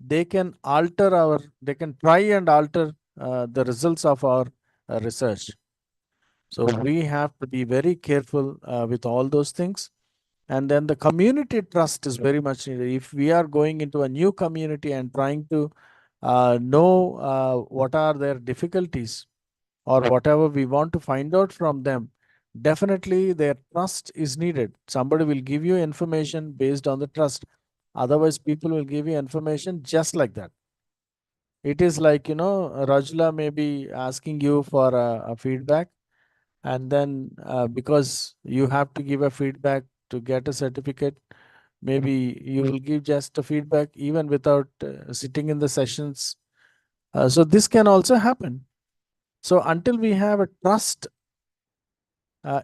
they can try and alter the results of our research. So we have to be very careful with all those things. And then the community trust is very much needed. If we are going into a new community and trying to know what are their difficulties or whatever we want to find out from them, definitely their trust is needed. Somebody will give you information based on the trust. Otherwise, people will give you information just like that. It is like, Rajula may be asking you for a feedback, and then because you have to give a feedback to get a certificate. Maybe you will give just a feedback even without sitting in the sessions. So this can also happen. So until we have a trust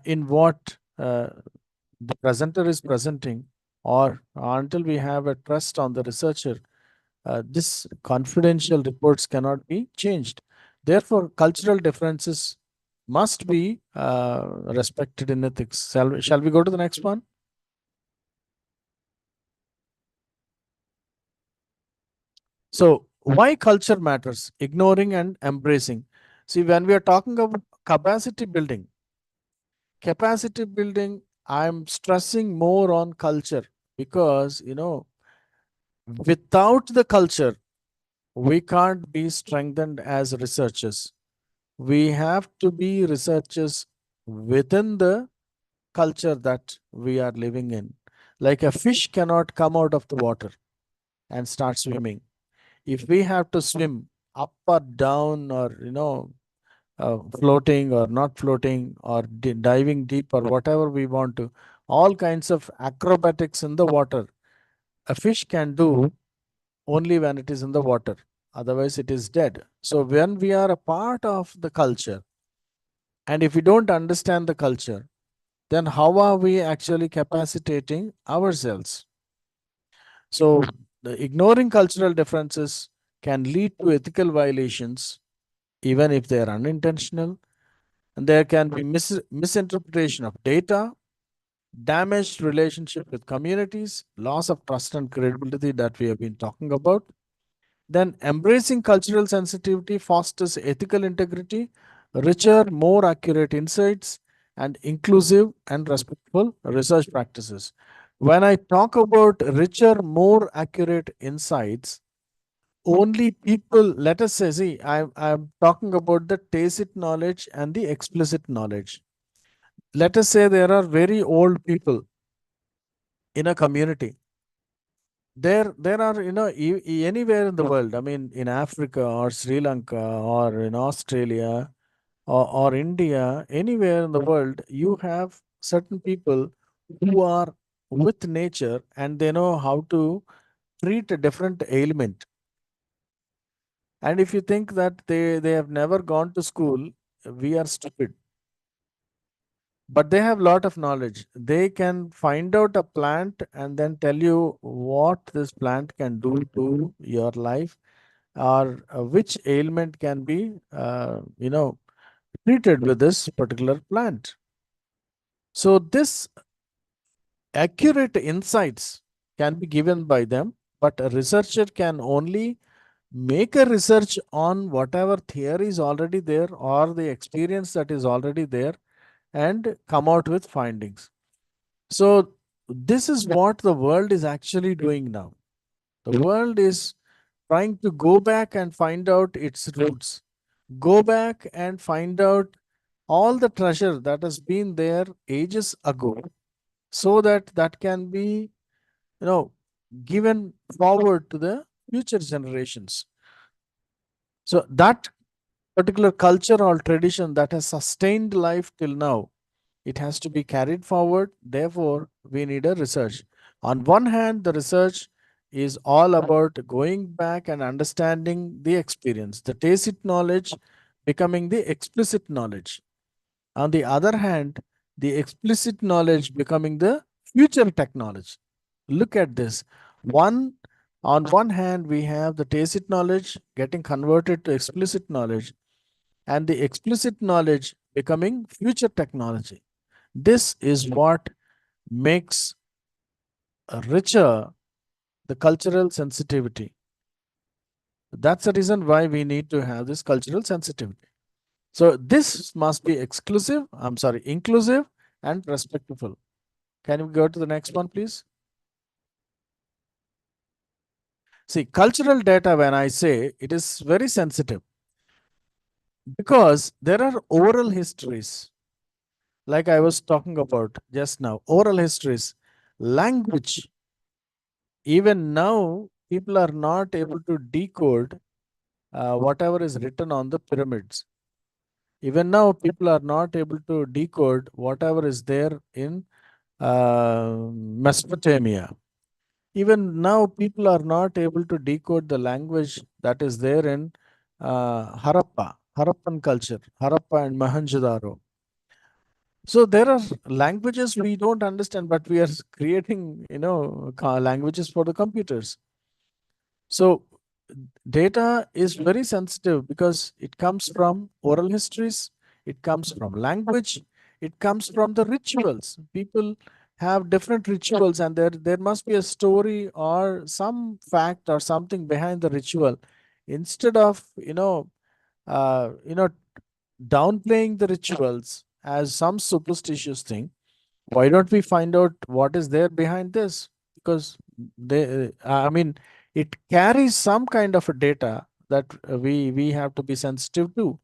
in what the presenter is presenting, or until we have a trust on the researcher, this confidential reports cannot be changed. Therefore, cultural differences must be respected in ethics. Shall we go to the next one? So, why culture matters? Ignoring and embracing. See, when we are talking about capacity building, I'm stressing more on culture because, without the culture, we can't be strengthened as researchers. We have to be researchers within the culture that we are living in. Like a fish cannot come out of the water and start swimming. If we have to swim up or down, or floating or not floating, or diving deep, or whatever we want to, all kinds of acrobatics in the water, a fish can do only when it is in the water. Otherwise, it is dead. So when we are a part of the culture, and if we don't understand the culture, then how are we actually capacitating ourselves? So the ignoring cultural differences can lead to ethical violations, even if they are unintentional. And there can be misinterpretation of data, damaged relationship with communities, loss of trust and credibility that we have been talking about. Then embracing cultural sensitivity fosters ethical integrity, richer, more accurate insights, and inclusive and respectful research practices. When I talk about richer, more accurate insights, only people, let us say, see, I'm talking about the tacit knowledge and the explicit knowledge. Let us say there are very old people in a community. There are, anywhere in the world, I mean, in Africa or Sri Lanka or in Australia or India, anywhere in the world, you have certain people who are with nature and they know how to treat a different ailment. And if you think that they have never gone to school, we are stupid. But they have a lot of knowledge. They can find out a plant and then tell you what this plant can do to your life, or which ailment can be, treated with this particular plant. So this accurate insights can be given by them, but a researcher can only make a research on whatever theory is already there or the experience that is already there, and come out with findings. So this is what the world is actually doing now. The world is trying to go back and find out its roots, go back and find out all the treasure that has been there ages ago, so that that can be, given forward to the future generations. So that particular culture or tradition that has sustained life till now, it has to be carried forward. Therefore, we need a research. On one hand, the research is all about going back and understanding the experience, the tacit knowledge becoming the explicit knowledge. On the other hand, the explicit knowledge becoming the future technology. Look at this. On one hand, we have the tacit knowledge getting converted to explicit knowledge, and the explicit knowledge becoming future technology. This is what makes richer the cultural sensitivity. That's the reason why we need to have this cultural sensitivity. So this must be inclusive and respectful. Can you go to the next one, please? See, cultural data, when I say, it is very sensitive because there are oral histories, like I was talking about just now, oral histories, language. Even now, people are not able to decode whatever is written on the pyramids. Even now, people are not able to decode whatever is there in Mesopotamia. Even now, people are not able to decode the language that is there in Harappan culture, Harappa and Mohenjo-daro. So there are languages we don't understand, but we are creating, languages for the computers. So data is very sensitive because it comes from oral histories, it comes from language, it comes from the rituals. People have different rituals, and there must be a story or some fact or something behind the ritual. Instead of downplaying the rituals as some superstitious thing, why don't we find out what is there behind this? Because it carries some kind of a data that we have to be sensitive to.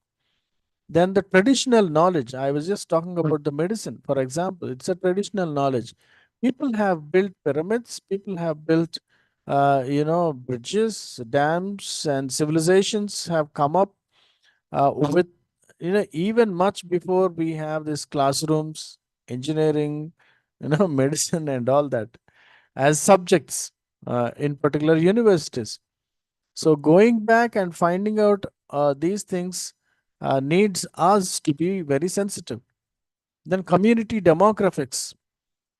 Then the traditional knowledge, I was just talking about the medicine, for example, it's a traditional knowledge. People have built pyramids, people have built bridges, dams, and civilizations have come up with even much before we have these classrooms, engineering, medicine and all that as subjects in particular universities. So going back and finding out these things needs us to be very sensitive. Then community demographics,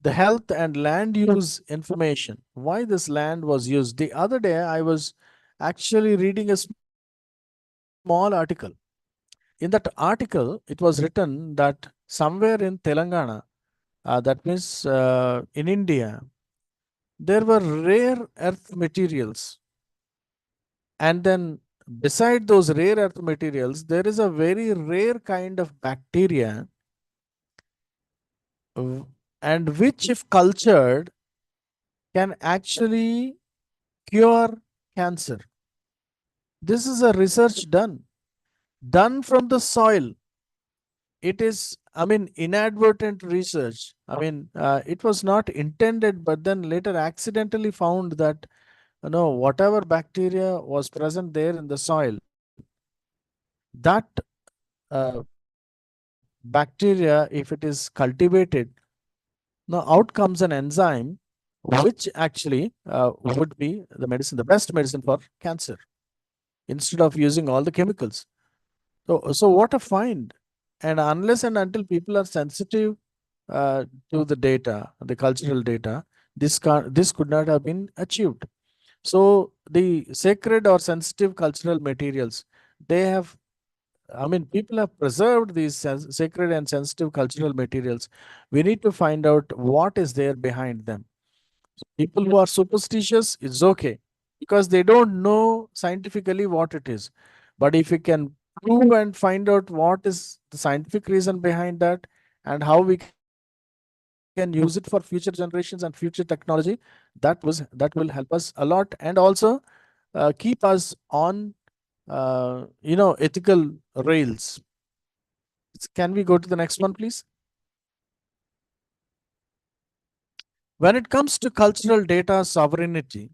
the health and land use information, why this land was used. The other day I was actually reading a small article. In that article, it was written that somewhere in Telangana, that means in India, there were rare earth materials. And then, beside those rare earth materials, there is a very rare kind of bacteria, and which, if cultured, can actually cure cancer. This is a research done from the soil. It is, inadvertent research. It was not intended, but then later accidentally found that whatever bacteria was present there in the soil, that bacteria, if it is cultivated, now out comes an enzyme which actually would be the best medicine for cancer, instead of using all the chemicals. So what a find! And unless and until people are sensitive to the data, the cultural data, this could not have been achieved. So the sacred or sensitive cultural materials, they have, people have preserved these sacred and sensitive cultural materials. We need to find out what is there behind them. People who are superstitious, it's okay because they don't know scientifically what it is. But if we can prove and find out what is the scientific reason behind that and how we can use it for future generations and future technology, that will help us a lot, and also keep us on ethical rails. Can we go to the next one, please? When it comes to cultural data sovereignty,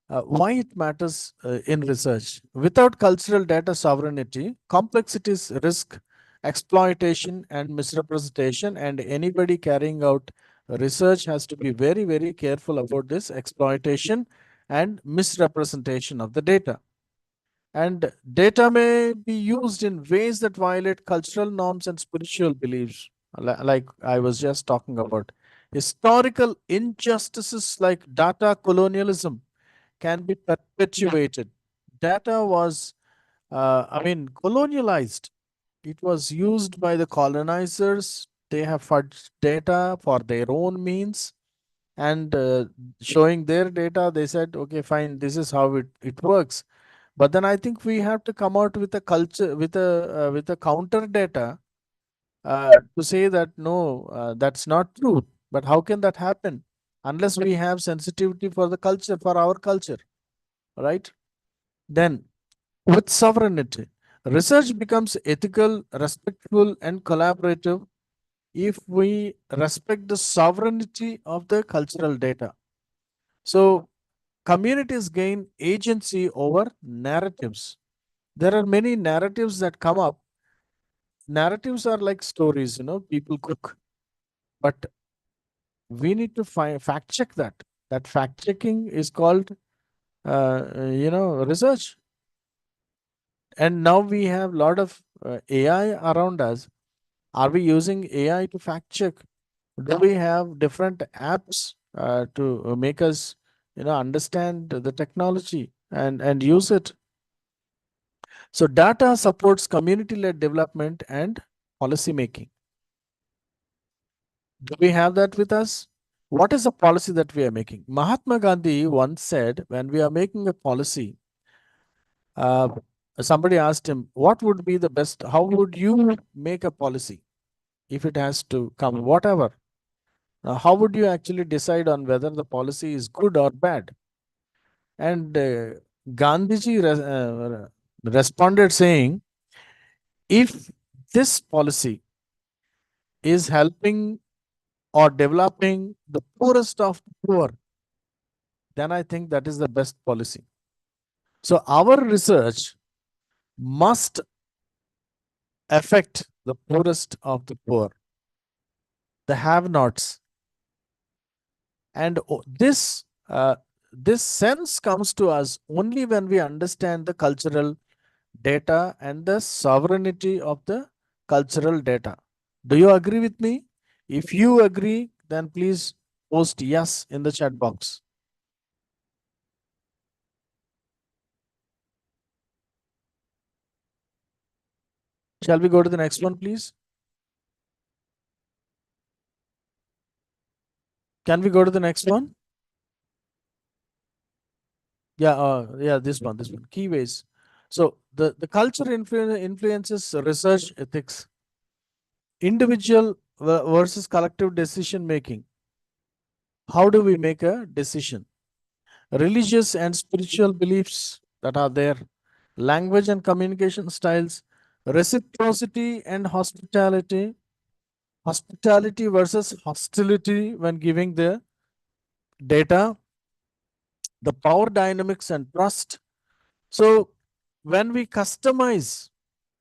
why it matters in research. Without cultural data sovereignty, complexities risk exploitation and misrepresentation, and anybody carrying out research has to be very, very careful about this exploitation and misrepresentation of the data. And data may be used in ways that violate cultural norms and spiritual beliefs, like I was just talking about. Historical injustices like data colonialism can be perpetuated. Data was, colonialized. It was used by the colonizers. They have fudged data for their own means, and showing their data, they said, okay, fine, this is how it works. But then I think we have to come out with a culture, with a counter data to say that no, that's not true. But how can that happen unless we have sensitivity for the culture, for our culture, right? Then, with sovereignty, research becomes ethical, respectful, and collaborative if we respect the sovereignty of the cultural data. So, communities gain agency over narratives. There are many narratives that come up. Narratives are like stories, people cook. But we need to fact check that. That fact checking is called, research. And now we have a lot of AI around us. Are we using AI to fact check? Do we have different apps to make us, understand the technology and use it? So data supports community-led development and policy making. Do we have that with us? What is the policy that we are making? Mahatma Gandhi once said, when we are making a policy, uh, somebody asked him, what would be the best, how would you make a policy if it has to come, whatever? How would you actually decide on whether the policy is good or bad? And Gandhiji responded saying, if this policy is helping or developing the poorest of the poor, then I think that is the best policy. So our research must affect the poorest of the poor, the have-nots. And this sense comes to us only when we understand the cultural data and the sovereignty of the cultural data. Do you agree with me? If you agree, then please post yes in the chat box. Shall we go to the next one, please? Can we go to the next one? Yeah, this one. Key ways. So the culture influences research ethics. Individual versus collective decision making. How do we make a decision? Religious and spiritual beliefs that are there, language and communication styles, reciprocity and hospitality versus hostility when giving the data, the power dynamics and trust. So when we customize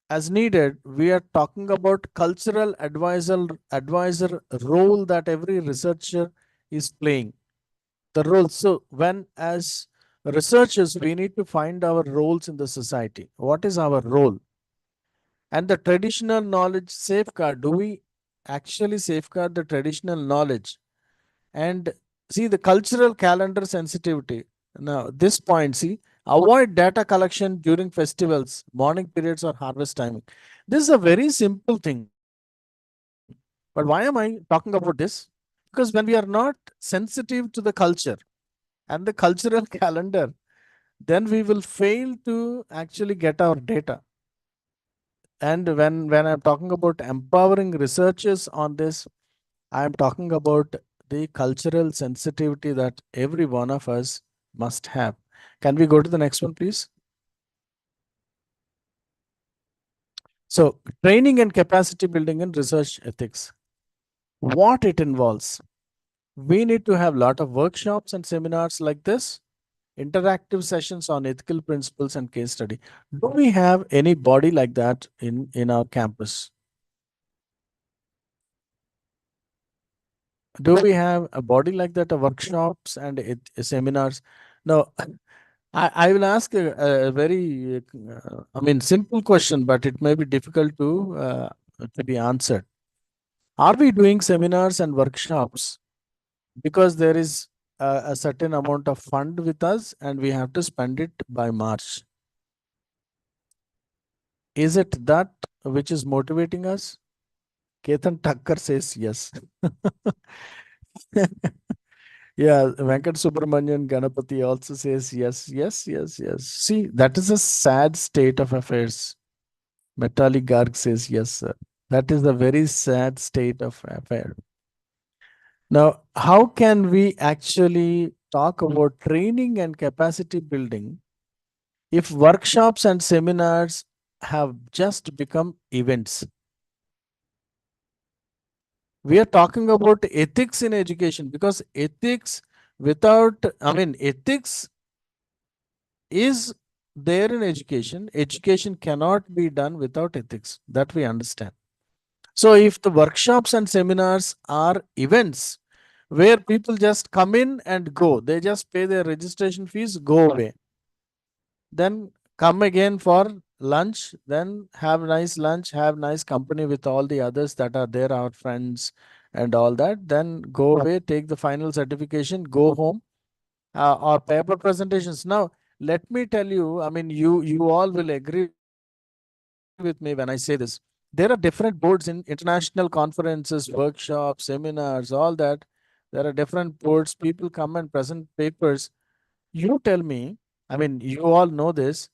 as needed, we are talking about cultural advisor role that every researcher is playing. The role. So when as researchers, we need to find our roles in the society. What is our role? And the traditional knowledge safeguard. Do we actually safeguard the traditional knowledge? And see the cultural calendar sensitivity. Now, this point, see, avoid data collection during festivals, morning periods, or harvest timing. This is a very simple thing. But why am I talking about this? Because when we are not sensitive to the culture and the cultural calendar, then we will fail to actually get our data. And when I'm talking about empowering researchers on this, I'm talking about the cultural sensitivity that every one of us must have. Can we go to the next one, please? So training and capacity building in research ethics. What it involves? We need to have a lot of workshops and seminars like this, interactive sessions on ethical principles and case study. Do we have any body like that in our campus? Do we have a body like that, workshops and seminars? No, I will ask a very, simple question, but it may be difficult to be answered. Are we doing seminars and workshops because there is a certain amount of fund with us and we have to spend it by March? Is it that which is motivating us? Ketan Thakkar says yes. Yeah, Venkat Subramanian Ganapati also says yes, yes, yes, yes. See, that is a sad state of affairs. Metali Garg says yes, sir. That is a very sad state of affair. Now, how can we actually talk about training and capacity building if workshops and seminars have just become events? We are talking about ethics in education because ethics ethics is there in education. Education cannot be done without ethics. That we understand. So if the workshops and seminars are events, where people just come in and go. They just pay their registration fees, go away. Then come again for lunch, then have nice lunch, have nice company with all the others that are there, our friends and all that. Then go away, take the final certification, go home, or paper presentations. Now, let me tell you, I mean, you all will agree with me when I say this. There are different boards in international conferences, workshops, seminars, all that. There are different boards. People come and present papers. You tell me, I mean, you all know this.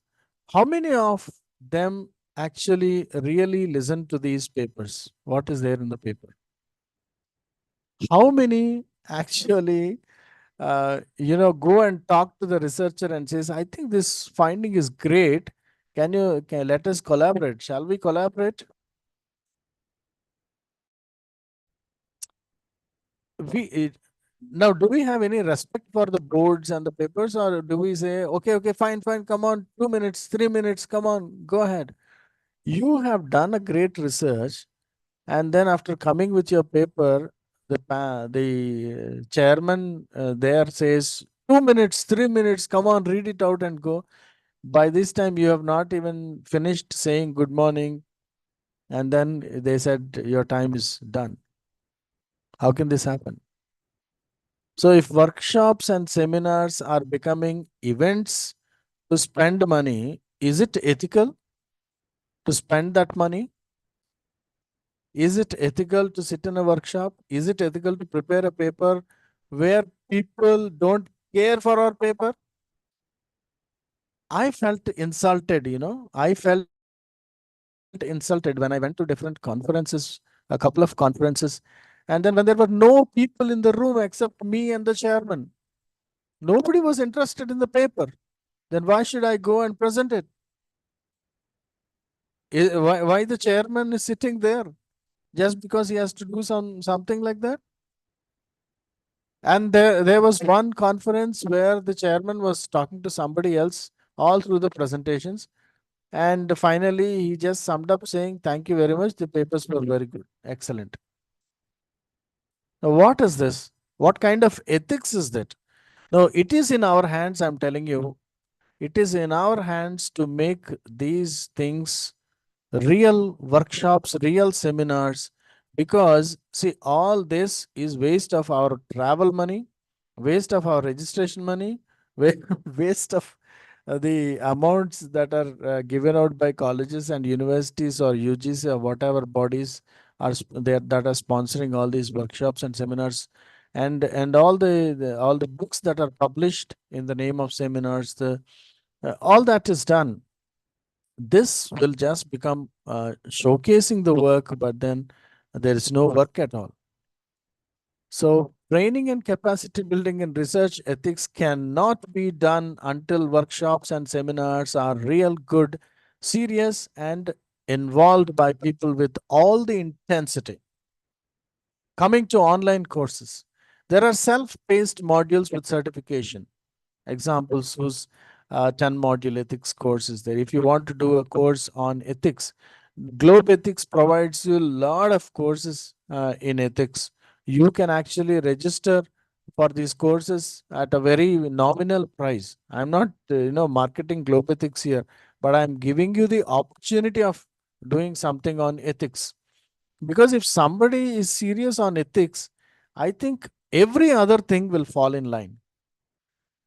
How many of them actually really listen to these papers? What is there in the paper? How many actually, go and talk to the researcher and says, I think this finding is great. Can let us collaborate? Shall we collaborate? We now, do we have any respect for the boards and the papers, or do we say, okay, fine, come on, 2 minutes, 3 minutes, come on, go ahead? You have done a great research, and then after coming with your paper, the chairman there says 2 minutes, 3 minutes, come on, read it out and go. By this time, you have not even finished saying good morning, and then they said your time is done. How can this happen? So, if workshops and seminars are becoming events to spend money, is it ethical to spend that money? Is it ethical to sit in a workshop? Is it ethical to prepare a paper where people don't care for our paper? I felt insulted, I felt insulted when I went to different conferences, a couple of conferences, and then when there were no people in the room except me and the chairman, nobody was interested in the paper. Then why should I go and present it? Why the chairman is sitting there? Just because he has to do something like that? And there was one conference where the chairman was talking to somebody else all through the presentations. And finally, he just summed up saying, thank you very much. The papers were very good. Excellent. Now, what is this? What kind of ethics is that? Now, it is in our hands, I'm telling you, it is in our hands to make these things real workshops, real seminars, because see, all this is waste of our travel money, waste of our registration money, waste of the amounts that are given out by colleges and universities or UGC or whatever bodies that are sponsoring all these workshops and seminars, and all the books that are published in the name of seminars. All that is done. This will just become showcasing the work, but then there is no work at all. So training and capacity building and research ethics cannot be done until workshops and seminars are real good, serious, and involved by people with all the intensity. Coming to online courses, there are self-paced modules with certification. Examples whose 10 module ethics course is there. If you want to do a course on ethics, Globe Ethics provides you a lot of courses in ethics. You can actually register for these courses at a very nominal price. I'm not, marketing Globe Ethics here, but I'm giving you the opportunity of doing something on ethics. Because if somebody is serious on ethics, I think every other thing will fall in line.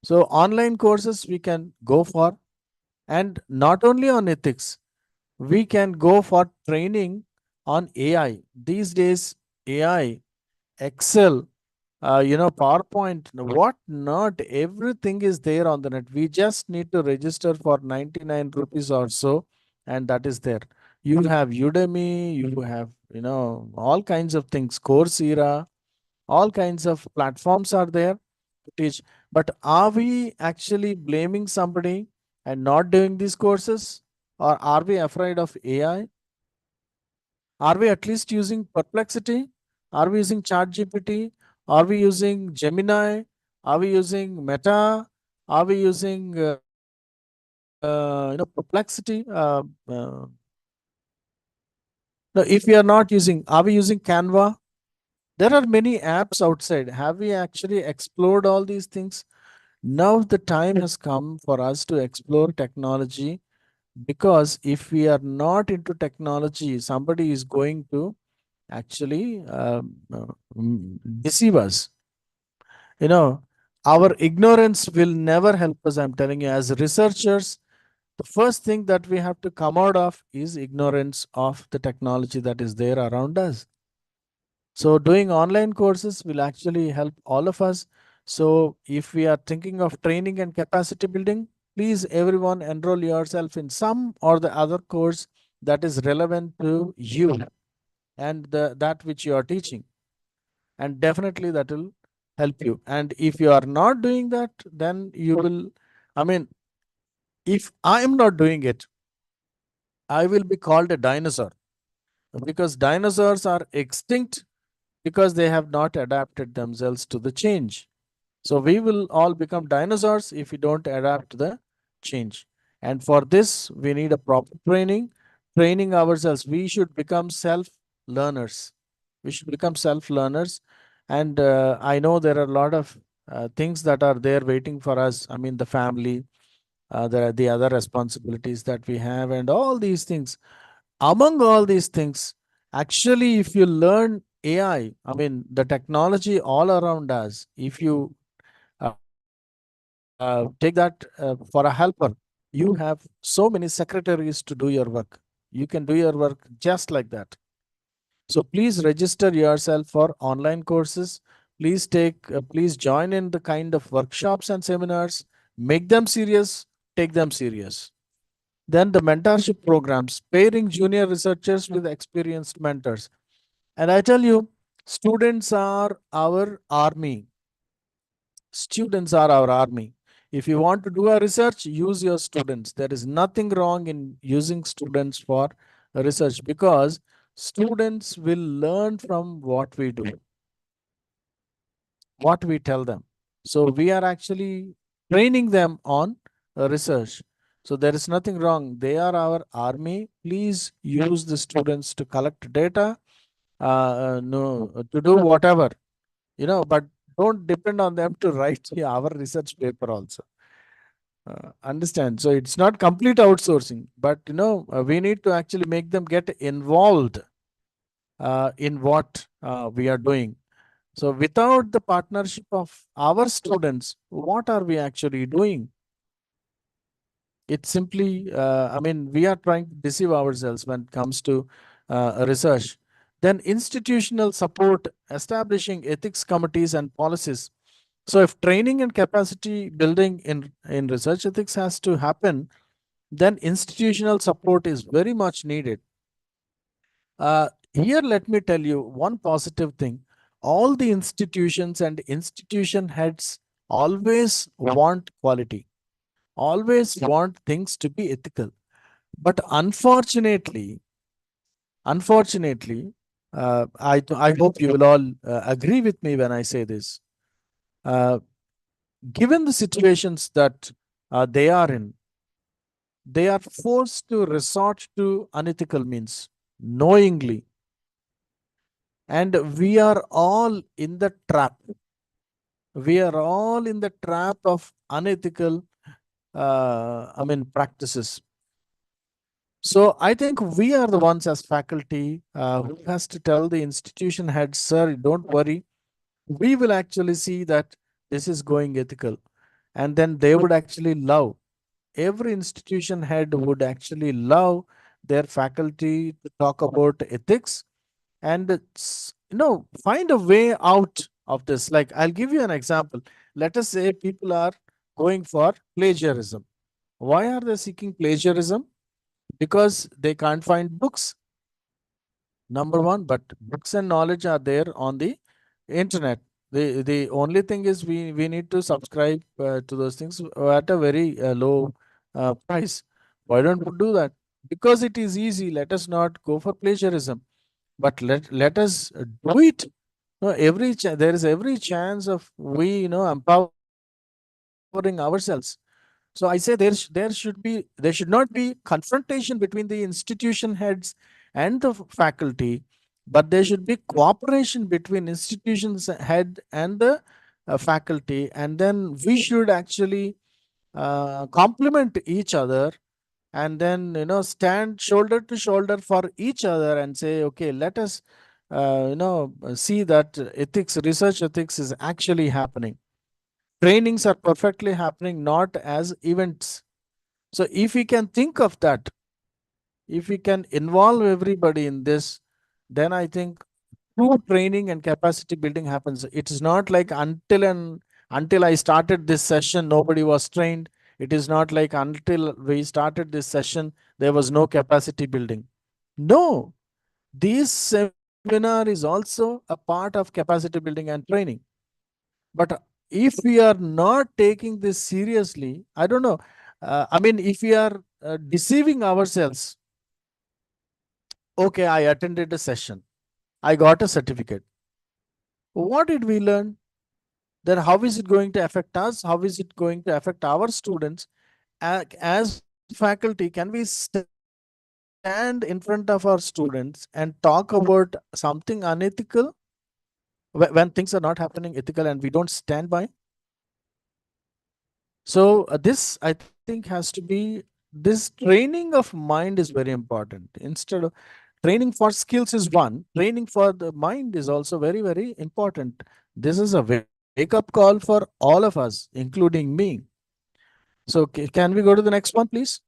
So online courses we can go for, and not only on ethics, we can go for training on AI. These days, AI, Excel, PowerPoint, what not, everything is there on the net. We just need to register for 99 rupees or so, and that is there. You have Udemy, you have, all kinds of things, Coursera, all kinds of platforms are there to teach. But are we actually blaming somebody and not doing these courses? Or are we afraid of AI? Are we at least using Perplexity? Are we using ChatGPT? Are we using Gemini? Are we using Meta? Are we using Perplexity? No, if we are not using, are we using Canva? There are many apps outside. Have we actually explored all these things? Now the time has come for us to explore technology, because if we are not into technology, somebody is going to actually deceive us. You know, our ignorance will never help us. I'm telling you, as researchers, the first thing that we have to come out of is ignorance of the technology that is there around us. So doing online courses will actually help all of us. So if we are thinking of training and capacity building, please everyone enroll yourself in some or the other course that is relevant to you and that which you are teaching. And definitely that will help you. And if you are not doing that, then you will, I mean, if I am not doing it, I will be called a dinosaur, because dinosaurs are extinct because they have not adapted themselves to the change. So we will all become dinosaurs if we don't adapt to the change. And for this, we need a proper training ourselves. We should become self learners. We should become self learners. And I know there are a lot of things that are there waiting for us. I mean, the family, there are the other responsibilities that we have, and all these things. Among all these things, actually, if you learn AI, I mean, the technology all around us, if you take that for a helper, you have so many secretaries to do your work. You can do your work just like that. So please register yourself for online courses. Please join in the kind of workshops and seminars. Make them serious, take them serious. Then the mentorship programs, pairing junior researchers with experienced mentors. And I tell you, students are our army. Students are our army. If you want to do a research, use your students. There is nothing wrong in using students for research, because students will learn from what we do, what we tell them. So we are actually training them on research. So there is nothing wrong. They are our army. Please use the students to collect data, no, to do whatever, but don't depend on them to write our research paper also. Understand? So it's not complete outsourcing, but we need to actually make them get involved in what we are doing. So without the partnership of our students, what are we actually doing? It's simply, I mean, we are trying to deceive ourselves when it comes to research. Then institutional support, establishing ethics committees and policies. So if training and capacity building in research ethics has to happen, then institutional support is very much needed. Here, let me tell you one positive thing. All the institutions and institution heads always want quality, always want things to be ethical. But unfortunately, I hope you will all agree with me when I say this. Given the situations that they are in, they are forced to resort to unethical means knowingly. And we are all in the trap. We are all in the trap of unethical, practices. So I think we are the ones as faculty who has to tell the institution head, sir, don't worry. We will actually see that this is going ethical. And then they would actually love, every institution head would actually love their faculty to talk about ethics and find a way out of this. Like, I'll give you an example. Let us say people are going for plagiarism. Why are they seeking plagiarism? Because they can't find books, number one. But books and knowledge are there on the internet. The only thing is we need to subscribe to those things at a very low price. Why don't we do that? Because it is easy. Let us not go for plagiarism, but let us do it. No, there is every chance of we empowering ourselves. So I say there should not be confrontation between the institution heads and the faculty. but there should be cooperation between institutions head and the faculty, and then we should actually complement each other, and then stand shoulder to shoulder for each other and say, okay, let us see that ethics, research ethics is actually happening. Trainings are perfectly happening, not as events. So if we can think of that, if we can involve everybody in this, then I think true training and capacity building happens. It is not like until I started this session, nobody was trained. It is not like until we started this session, there was no capacity building. No, this seminar is also a part of capacity building and training. But if we are not taking this seriously, I don't know. I mean, if we are deceiving ourselves, okay, I attended a session, I got a certificate. What did we learn? Then how is it going to affect us? How is it going to affect our students? As faculty, can we stand in front of our students and talk about something unethical when things are not happening ethical and we don't stand by? So this, I think, has to be, this training of mind is very important. Instead of training for skills is one, training for the mind is also very, very important. This is a wake up call for all of us, including me. So can we go to the next one, please?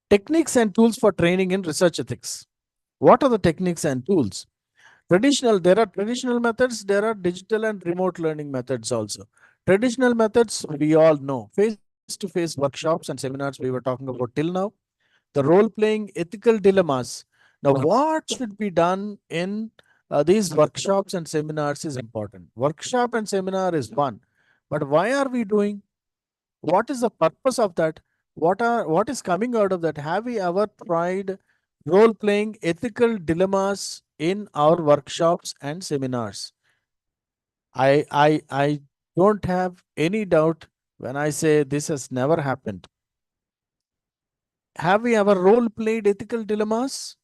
Techniques and tools for training in research ethics. What are the techniques and tools? There are traditional methods, there are digital and remote learning methods also. Traditional methods, we all know, face-to-face workshops and seminars we were talking about till now. The role-playing ethical dilemmas. Now, what should be done in these workshops and seminars is important. Workshop and seminar is one, but why are we doing? What is the purpose of that? What is coming out of that? Have we ever tried role-playing ethical dilemmas in our workshops and seminars? I don't have any doubt when I say this has never happened. Have we ever role-played ethical dilemmas?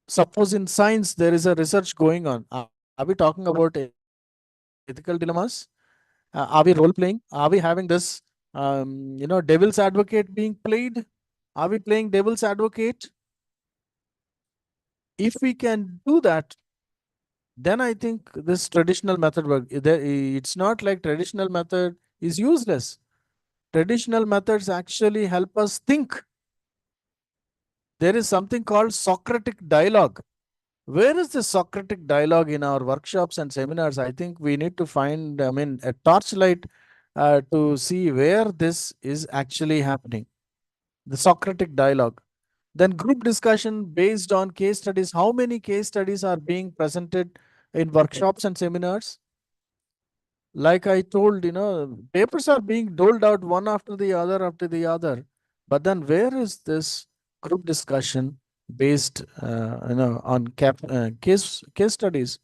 Suppose in science there is a research going on. Are we talking about ethical dilemmas? Are we role-playing? Are we having this devil's advocate being played? Are we playing devil's advocate? If we can do that, then I think this traditional method work. It's not like traditional method is useless. Traditional methods actually help us think. There is something called Socratic dialogue. Where is the Socratic dialogue in our workshops and seminars? I think we need to find, a torchlight to see where this is actually happening. The Socratic dialogue. Then group discussion based on case studies. How many case studies are being presented in workshops and seminars? Like I told, papers are being doled out one after the other. But then where is this group discussion based, on case studies?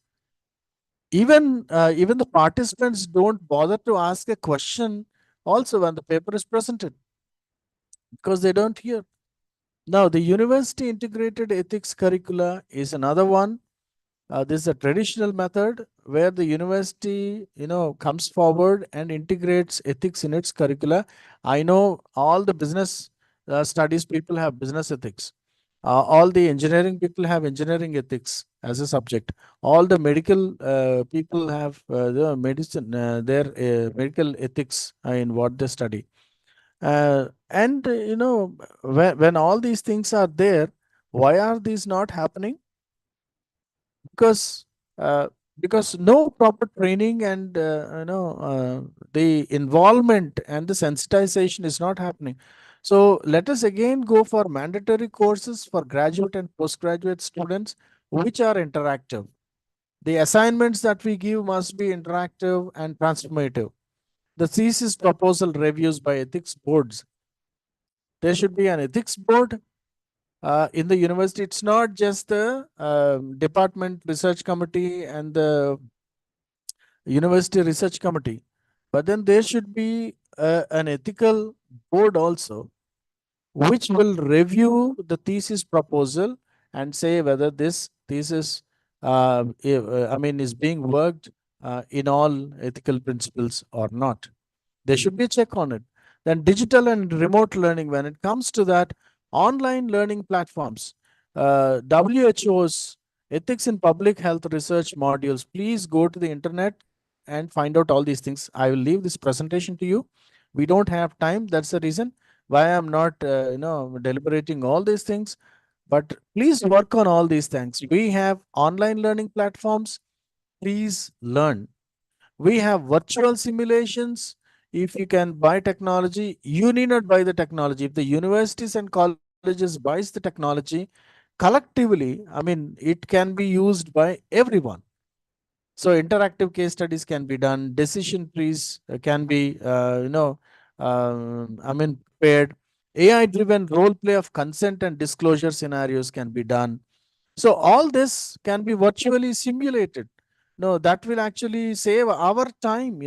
Even the participants don't bother to ask a question also when the paper is presented because they don't hear. Now, the university integrated ethics curricula is another one. This is a traditional method where the university, comes forward and integrates ethics in its curricula. I know all the business studies people have business ethics. All the engineering people have engineering ethics as a subject. All the medical people have the medicine, their medical ethics in what they study. And when all these things are there, why are these not happening? Because uh, no proper training and the involvement and the sensitization is not happening. So let us again go for mandatory courses for graduate and postgraduate students which are interactive. The assignments that we give must be interactive and transformative. The thesis proposal reviews by ethics boards. There should be an ethics board in the university. It's not just the department research committee and the university research committee, but then there should be an ethical board also, which will review the thesis proposal and say whether this thesis, is being worked in all ethical principles or not. There should be a check on it. Then digital and remote learning, when it comes to that, online learning platforms, WHO's ethics in public health research modules, please go to the internet and find out all these things. I will leave this presentation to you. We don't have time. That's the reason why I'm not, deliberating all these things. But please work on all these things. We have online learning platforms. Please learn. We have virtual simulations. If you can buy technology, you need not buy the technology. If the universities and colleges buys the technology collectively, it can be used by everyone. So interactive case studies can be done. Decision trees can be, prepared. AI-driven role play of consent and disclosure scenarios can be done. So all this can be virtually simulated. No, that will actually save our time,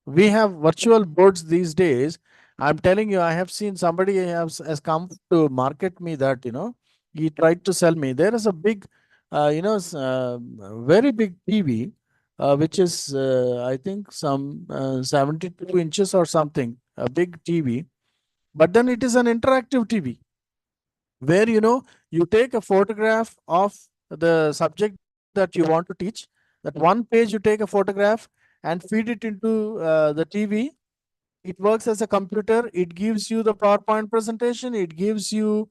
We have virtual boards these days. I'm telling you, I have seen somebody has come to market me that, he tried to sell me. There is a big, very big TV, which is, I think, some 72 inches or something, a big TV. But then it is an interactive TV where you take a photograph of the subject that you want to teach. That one page you take a photograph and feed it into the TV. It works as a computer. It gives you the PowerPoint presentation. It gives you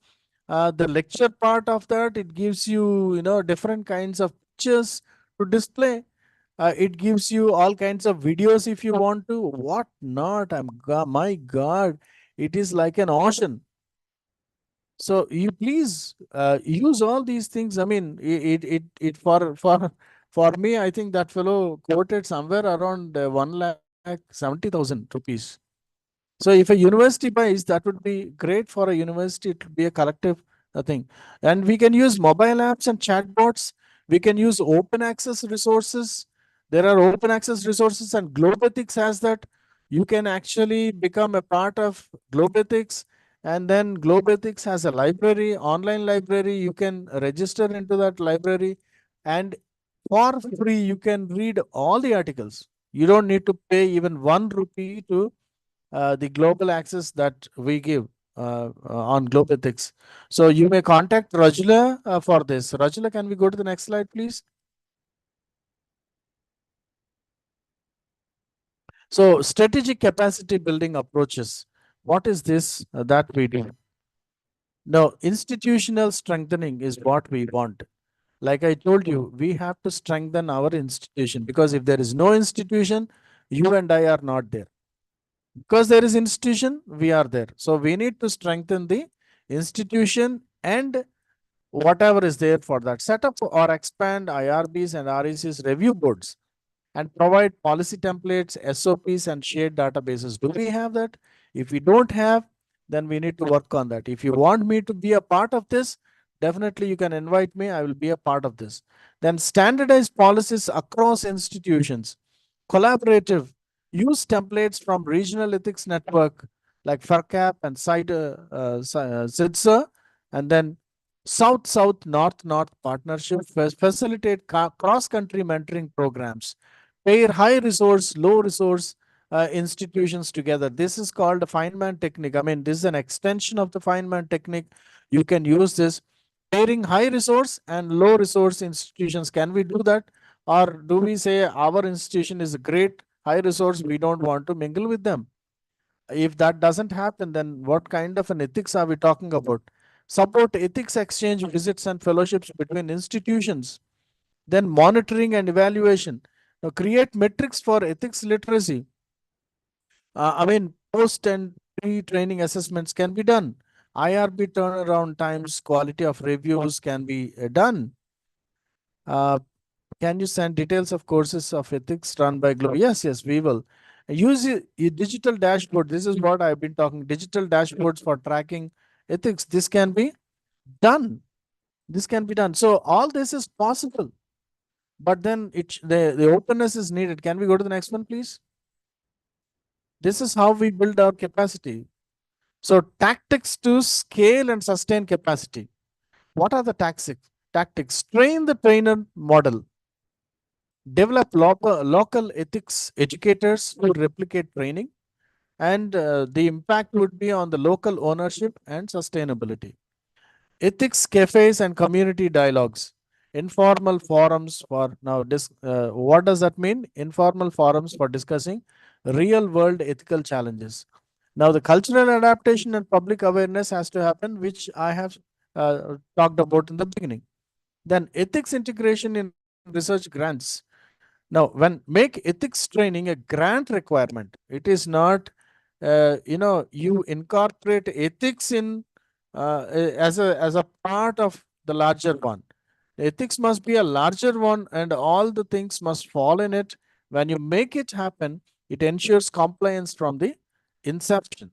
the lecture part of that. It gives you different kinds of pictures to display. It gives you all kinds of videos if you want to. What not? My God, it is like an ocean. So you please use all these things. It for me, I think that fellow quoted somewhere around 1,70,000 rupees. So if a university buys, that would be great for a university. It would be a collective thing. And we can use mobile apps and chatbots. We can use open access resources. There are open access resources, and Globethics has that. You can actually become a part of Globethics, and then Globethics has a library, online library. You can register into that library, and for free, you can read all the articles. You don't need to pay even 1 rupee to the global access that we give on Globethics. So you may contact Rajula for this. Rajula, can we go to the next slide, please? So strategic capacity building approaches. What is this that we do? Now, institutional strengthening is what we want. Like I told you, we have to strengthen our institution, because if there is no institution, you and I are not there. Because there is institution, we are there. So we need to strengthen the institution and whatever is there for that. Set up or expand IRBs and RECs review boards and provide policy templates, SOPs, and shared databases. Do we have that? If we don't have, then we need to work on that. If you want me to be a part of this, definitely you can invite me. I will be a part of this. Then standardized policies across institutions. Collaborative. Use templates from regional ethics network like FARCAP and CIDSA, and then South-South, North-North partnership, facilitate cross-country mentoring programs, pair high resource, low resource institutions together. This is called the Feynman technique. This is an extension of the Feynman technique. You can use this. Pairing high resource and low resource institutions. Can we do that? Or do we say our institution is a great high resource, we don't want to mingle with them? If that doesn't happen, then what kind of an ethics are we talking about? Support ethics exchange visits and fellowships between institutions. Then monitoring and evaluation. Now create metrics for ethics literacy. Post and pre-training assessments can be done. IRB turnaround times, quality of reviews can be done. Can you send details of courses of ethics run by Global? Yes, we will. Use a digital dashboard. This is what I've been talking. Digital dashboards for tracking ethics. This can be done. This can be done. So all this is possible. But then the openness is needed. Can we go to the next one, please? This is how we build our capacity. So tactics to scale and sustain capacity. What are the tactics? Train the trainer model. Develop local ethics educators who replicate training, and the impact would be on the local ownership and sustainability. Ethics cafes and community dialogues, informal forums for now. What does that mean? Informal forums for discussing real world ethical challenges. Now, the cultural adaptation and public awareness has to happen, which I have talked about in the beginning. Then, ethics integration in research grants. Now, when make ethics training a grant requirement, it is not, you incorporate ethics in as a part of the larger one. Ethics must be a larger one, and all the things must fall in it. When you make it happen, it ensures compliance from the inception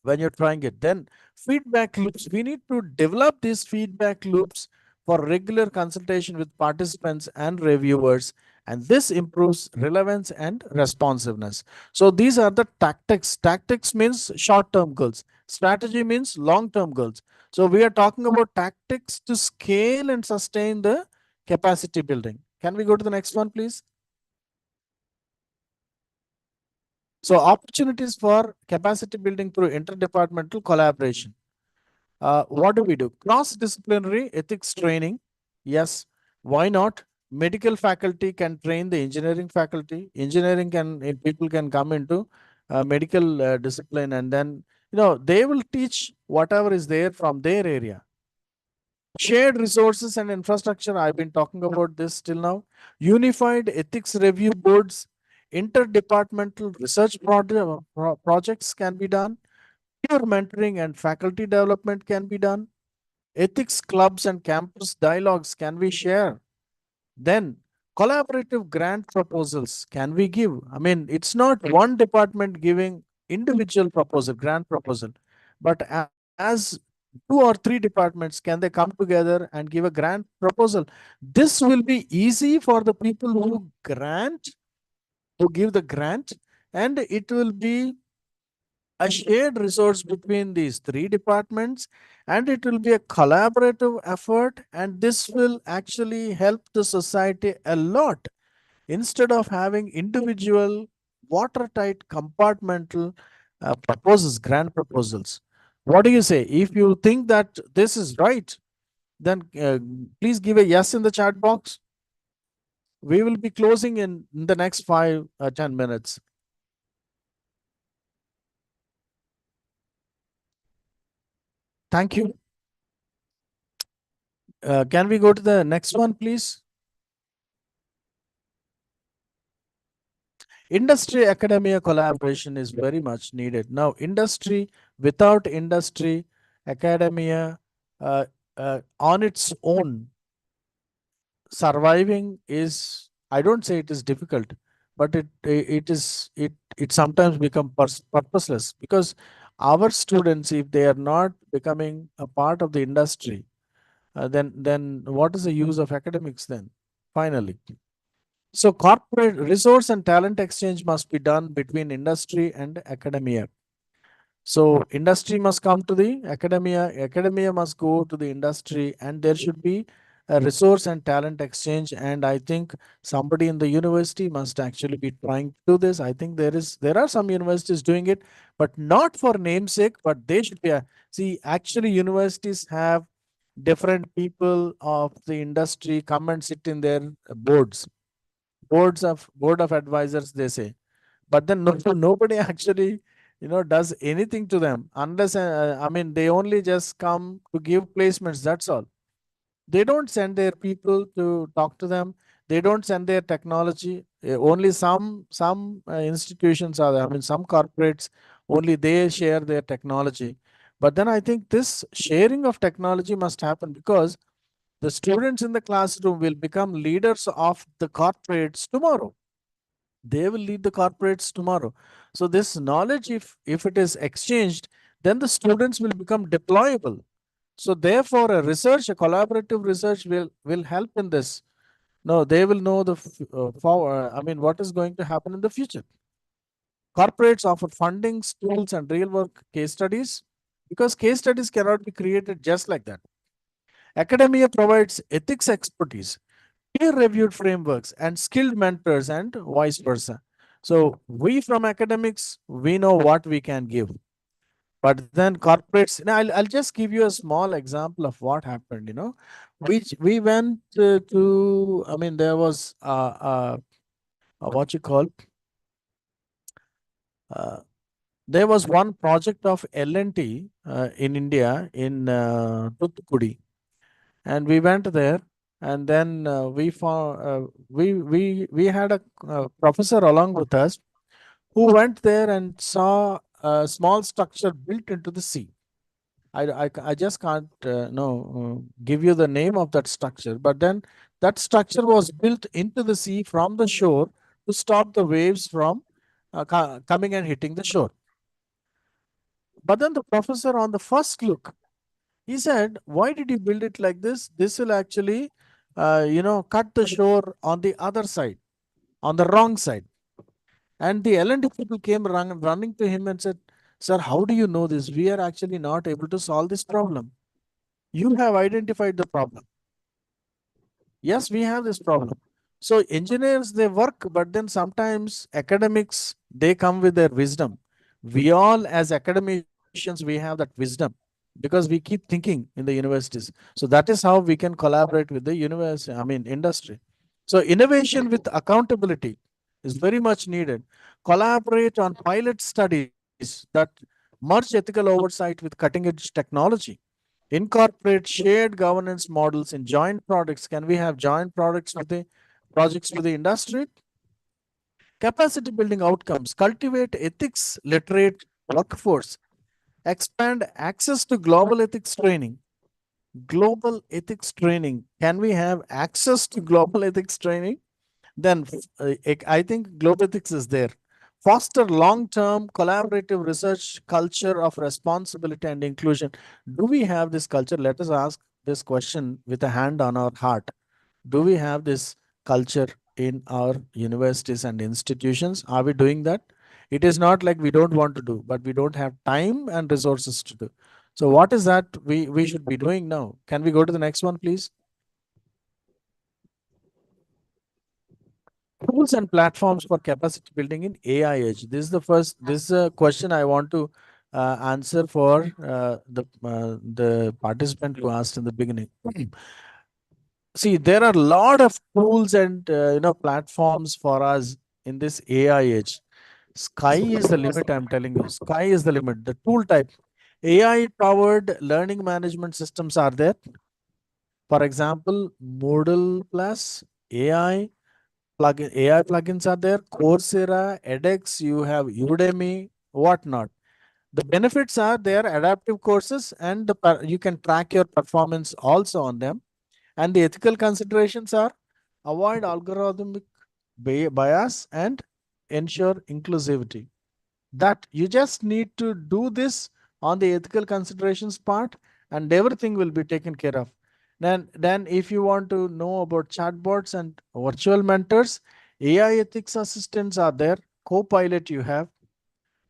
when you're trying it. Then feedback loops. We need to develop these feedback loops for regular consultation with participants and reviewers, and this improves relevance and responsiveness. So these are the tactics. Tactics means short-term goals. Strategy means long-term goals. So we are talking about tactics to scale and sustain the capacity building. Can we go to the next one, please? So opportunities for capacity building through interdepartmental collaboration. What do we do? Cross-disciplinary ethics training. Yes, why not? Medical faculty can train the engineering faculty. Engineering people can come into medical discipline, and then they will teach whatever is there from their area. Shared resources and infrastructure. I've been talking about this till now. Unified ethics review boards, interdepartmental research projects can be done. Peer mentoring and faculty development can be done. Ethics clubs and campus dialogues can we share. Then collaborative grant proposals can we give. I mean, it's not one department giving individual proposal, grant proposal, but as 2 or 3 departments, can they come together and give a grant proposal? This will be easy for the people who give the grant, and it will be a shared resource between these 3 departments, and it will be a collaborative effort, and this will actually help the society a lot instead of having individual watertight compartmental proposals, grant proposals. What do you say? If you think that this is right, then please give a yes in the chat box. We will be closing in the next 5-10 minutes. Thank you. Can we go to the next one, please? Industry academia collaboration is very much needed. Now, without industry, academia on its own, surviving is, I don't say it is difficult, but it sometimes becomes purposeless, because our students, if they are not becoming a part of the industry, then what is the use of academics then, finally? So corporate resource and talent exchange must be done between industry and academia. So industry must come to the academia must go to the industry, and there should be a resource and talent exchange. And I think somebody in the university must actually be trying to do this. I think there are some universities doing it, but not for namesake, but they should be. See, actually universities have different people of the industry come and sit in their board of advisors, they say, but then nobody actually does anything to them, unless I mean, they only just come to give placements, that's all. They don't send their people to talk to them. They don't send their technology. Only some institutions are there. I mean, some corporates, only they share their technology. But then I think this sharing of technology must happen, because the students in the classroom will become leaders of the corporates tomorrow. They will lead the corporates tomorrow. So this knowledge, if it is exchanged, then the students will become deployable. So therefore, a collaborative research will help in this. No, they will know I mean, what is going to happen in the future. Corporates offer fundings, tools, and real work case studies because case studies cannot be created just like that. Academia provides ethics expertise, peer-reviewed frameworks, and skilled mentors, and vice versa. So we from academics, we know what we can give. But then corporates, now I'll just give you a small example of what happened. We went to, I mean, there was what you call, there was one project of L&T in India in Thoothukudi, and we went there, and then we found we had a professor along with us who went there and saw a small structure built into the sea. I just can't give you the name of that structure, but then that structure was built into the sea from the shore to stop the waves from coming and hitting the shore. But then the professor, on the first look, he said, "Why did you build it like this? This will actually, cut the shore on the other side, on the wrong side." And the L&D people came running to him and said, "Sir, how do you know this? We are actually not able to solve this problem. You have identified the problem. Yes, we have this problem." So engineers, they work, but then sometimes academics, they come with their wisdom. We all, as academicians, we have that wisdom because we keep thinking in the universities. So that is how we can collaborate with the industry. So innovation with accountability is very much needed. Collaborate on pilot studies that merge ethical oversight with cutting edge technology. Incorporate shared governance models in joint products. Can we have joint products with the projects with the industry? Capacity building outcomes. Cultivate ethics literate workforce. Expand access to global ethics training. Global ethics training. Can we have access to global ethics training? Then I think global ethics is there. Foster long-term collaborative research culture of responsibility and inclusion. Do we have this culture? Let us ask this question with a hand on our heart. Do we have this culture in our universities and institutions? Are we doing that? It is not like we don't want to do, but we don't have time and resources to do. So what is that we should be doing now? Can we go to the next one, please? Tools and platforms for capacity building in AI age. This is a question I want to answer for the participant who asked in the beginning. See, there are a lot of tools and platforms for us in this AI age. Sky is the limit, I'm telling you. Sky is the limit. The tool type. AI-powered learning management systems are there. For example, Moodle Plus, AI plugins are there, Coursera, edX, you have Udemy, whatnot. The benefits are there, adaptive courses, and you can track your performance also on them. And the ethical considerations are avoid algorithmic bias and ensure inclusivity. That you just need to do this on the ethical considerations part, and everything will be taken care of. Then if you want to know about chatbots and virtual mentors, AI ethics assistants are there. Copilot you have.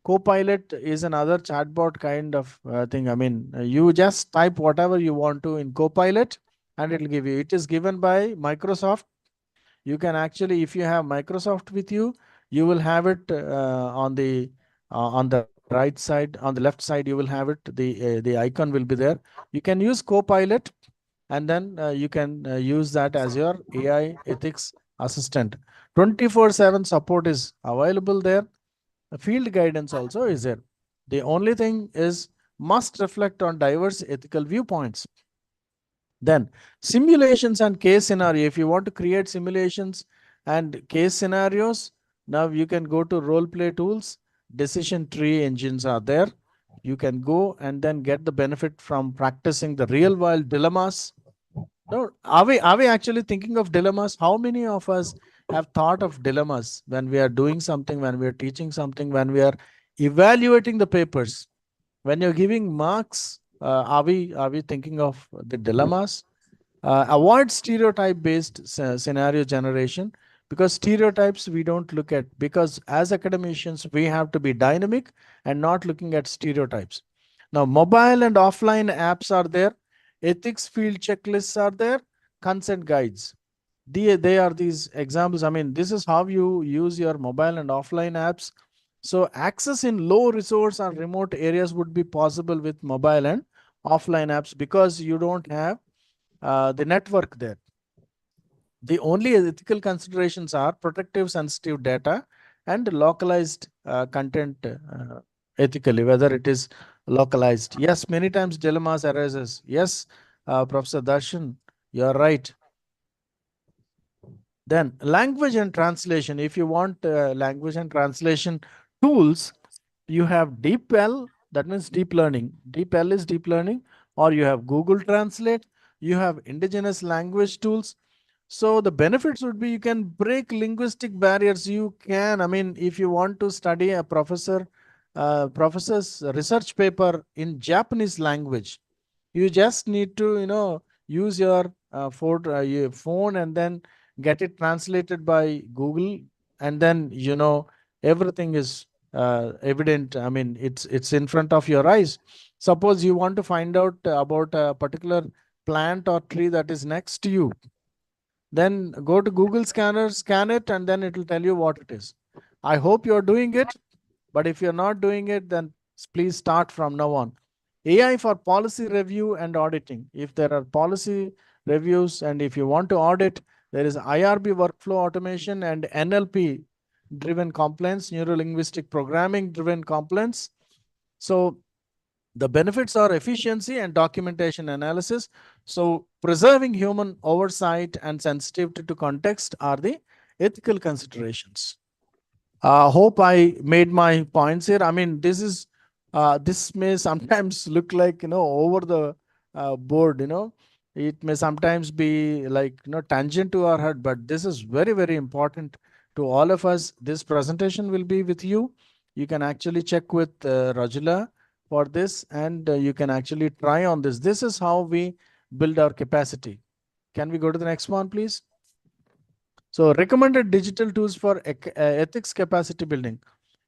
Copilot is another chatbot kind of thing. I mean, you just type whatever you want to in Copilot and it will give you. It is given by Microsoft. You can actually, if you have Microsoft with you, you will have it on the right side, on the left side, you will have it. The icon will be there. You can use Copilot, and then you can use that as your AI ethics assistant. 24/7 support is available there. Field guidance also is there. The only thing is must reflect on diverse ethical viewpoints. Then simulations and case scenario. If you want to create simulations and case scenarios, now you can go to role play tools. Decision tree engines are there. You can go and then get the benefit from practicing the real world dilemmas. No, are we actually thinking of dilemmas? How many of us have thought of dilemmas when we are doing something, when we are teaching something, when we are evaluating the papers? When you're giving marks, are we thinking of the dilemmas? Avoid stereotype based scenario generation. because stereotypes we don't look at, because as academicians we have to be dynamic and not looking at stereotypes. Now mobile and offline apps are there, ethics field checklists are there, consent guides. They are these examples. I mean, this is how you use your mobile and offline apps. So access in low resource or remote areas would be possible with mobile and offline apps because you don't have the network there. The only ethical considerations are protective sensitive data and localized content ethically, whether it is localized. Yes, many times dilemmas arises. Yes, Professor Darshan, you're right. Then language and translation. If you want language and translation tools, you have DeepL, that means deep learning. DeepL is deep learning, or you have Google Translate, you have indigenous language tools. So the benefits would be you can break linguistic barriers. You can, I mean, if you want to study a professor's research paper in Japanese language, you just need to, use your phone and then get it translated by Google, and then, everything is evident. I mean, it's in front of your eyes. Suppose you want to find out about a particular plant or tree that is next to you, then go to Google Scanner, scan it, and then it will tell you what it is. I hope you're doing it, but if you're not doing it, then please start from now on. AI for policy review and auditing. If there are policy reviews and if you want to audit, there is IRB workflow automation and NLP driven compliance, neuro linguistic programming driven compliance. So the benefits are efficiency and documentation analysis. So preserving human oversight and sensitivity to context are the ethical considerations. Hope I made my points here. I mean, this may sometimes look like, over the board, it may sometimes be like, tangent to our head, but this is very, very important to all of us. This presentation will be with you. You can actually check with Rajula for this, and you can actually try on this. This is how we build our capacity. Can we go to the next one, please? So recommended digital tools for ethics capacity building.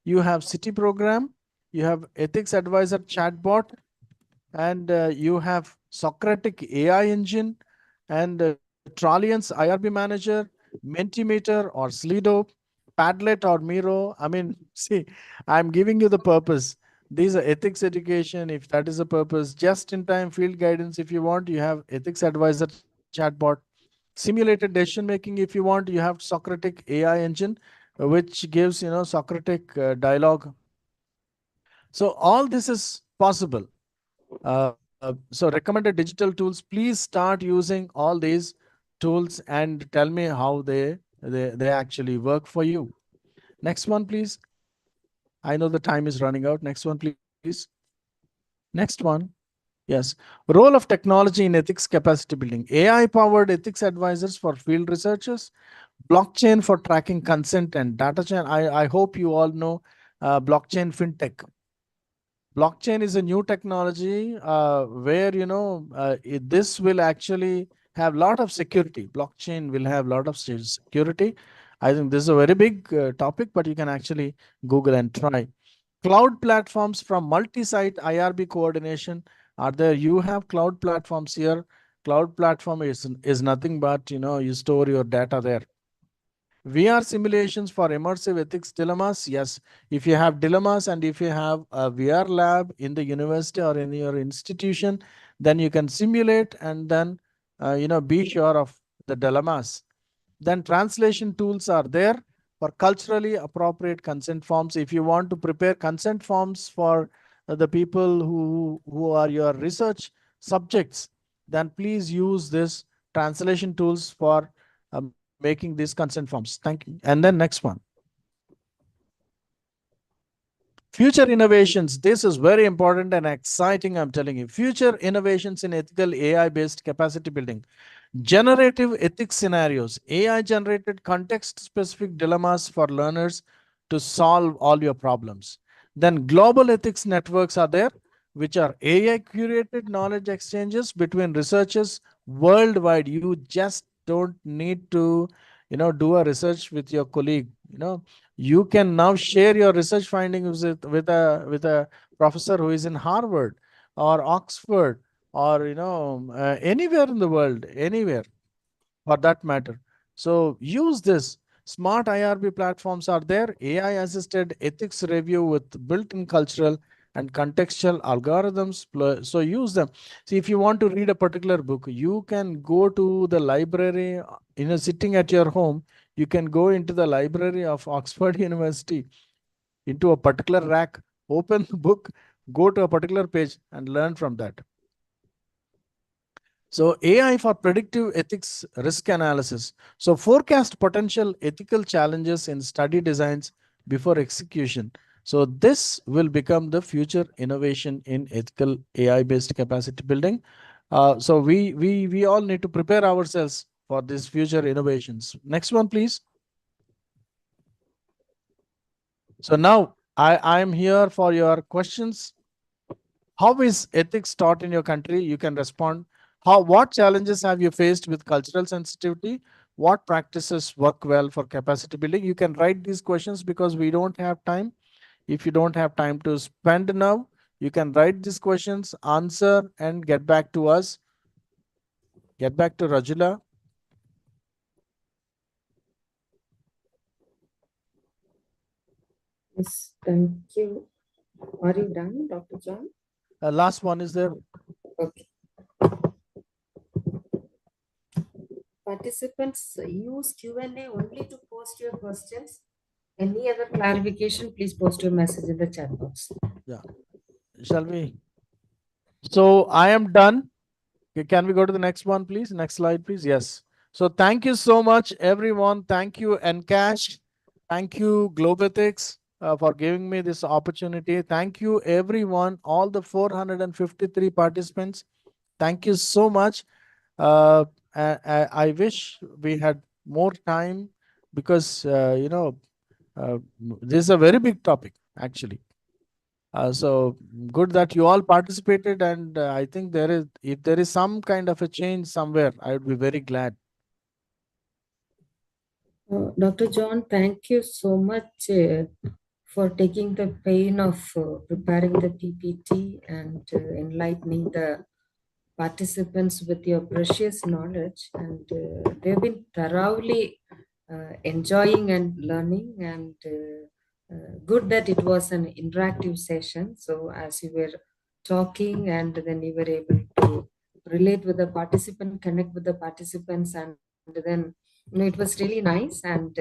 You have City Program, you have Ethics Advisor chatbot, and you have Socratic AI engine, and Trallian's IRB manager, Mentimeter or Slido, Padlet or Miro. I mean, see, I'm giving you the purpose. These are ethics education, if that is the purpose. Just in time field guidance, if you want, you have Ethics Advisor chatbot. Simulated decision making, if you want, you have Socratic AI engine, which gives, Socratic dialogue. So all this is possible. So recommended digital tools, please start using all these tools and tell me how they actually work for you. Next one, please. I know the time is running out. Next one, please. Next one. Yes. Role of technology in ethics capacity building. AI-powered ethics advisors for field researchers. Blockchain for tracking consent and data chain. I hope you all know blockchain fintech. Blockchain is a new technology where, this will actually have a lot of security. Blockchain will have a lot of security. I think this is a very big topic, but you can actually Google and try. Cloud platforms from multi-site IRB coordination are there. You have cloud platforms here. Cloud platform is nothing but, you store your data there. VR simulations for immersive ethics dilemmas. Yes, if you have dilemmas and if you have a VR lab in the university or in your institution, then you can simulate and then, be sure of the dilemmas. Then translation tools are there for culturally appropriate consent forms. If you want to prepare consent forms for the people who are your research subjects, then please use this translation tools for making these consent forms. Thank you. And then next one. Future innovations. This is very important and exciting, I'm telling you. Future innovations in ethical AI-based capacity building. Generative ethics scenarios. AI-generated context-specific dilemmas for learners to solve all your problems. Then global ethics networks are there, which are AI-curated knowledge exchanges between researchers worldwide. You just don't need to, do a research with your colleague. You can now share your research findings with a professor who is in Harvard or Oxford or anywhere in the world, anywhere for that matter. So use this. Smart IRB platforms are there. AI assisted ethics review with built-in cultural and contextual algorithms. So use them. See, if you want to read a particular book, you can go to the library, sitting at your home, you can go into the library of Oxford University, into a particular rack, open the book, go to a particular page and learn from that. So AI for predictive ethics risk analysis. So forecast potential ethical challenges in study designs before execution. So this will become the future innovation in ethical AI-based capacity building. So we all need to prepare ourselves for these future innovations. Next one, please. So now I am here for your questions. How is ethics taught in your country? You can respond. What challenges have you faced with cultural sensitivity? What practices work well for capacity building? You can write these questions because we don't have time. If you don't have time to spend now, you can write these questions, answer, and get back to us. Get back to Rajula. Yes, thank you. Are you done, Dr. John? Last one is there. Okay. Participants, use Q&A only to post your questions. Any other clarification, please post your message in the chat box. Yeah. Shall we? So I am done. Can we go to the next one, please? Next slide, please. Yes. So thank you so much, everyone. Thank you, Encash. Thank you, Globethics, for giving me this opportunity. Thank you, everyone, all the 453 participants. Thank you so much. I wish we had more time because, this is a very big topic, actually. So good that you all participated, and I think if there is some kind of a change somewhere, I would be very glad. Dr. John, thank you so much for taking the pain of preparing the PPT and enlightening the participants with your precious knowledge. And they've been thoroughly enjoying and learning, and good that it was an interactive session. So as you were talking, and then you were able to relate with the participant, connect with the participants, and then it was really nice. And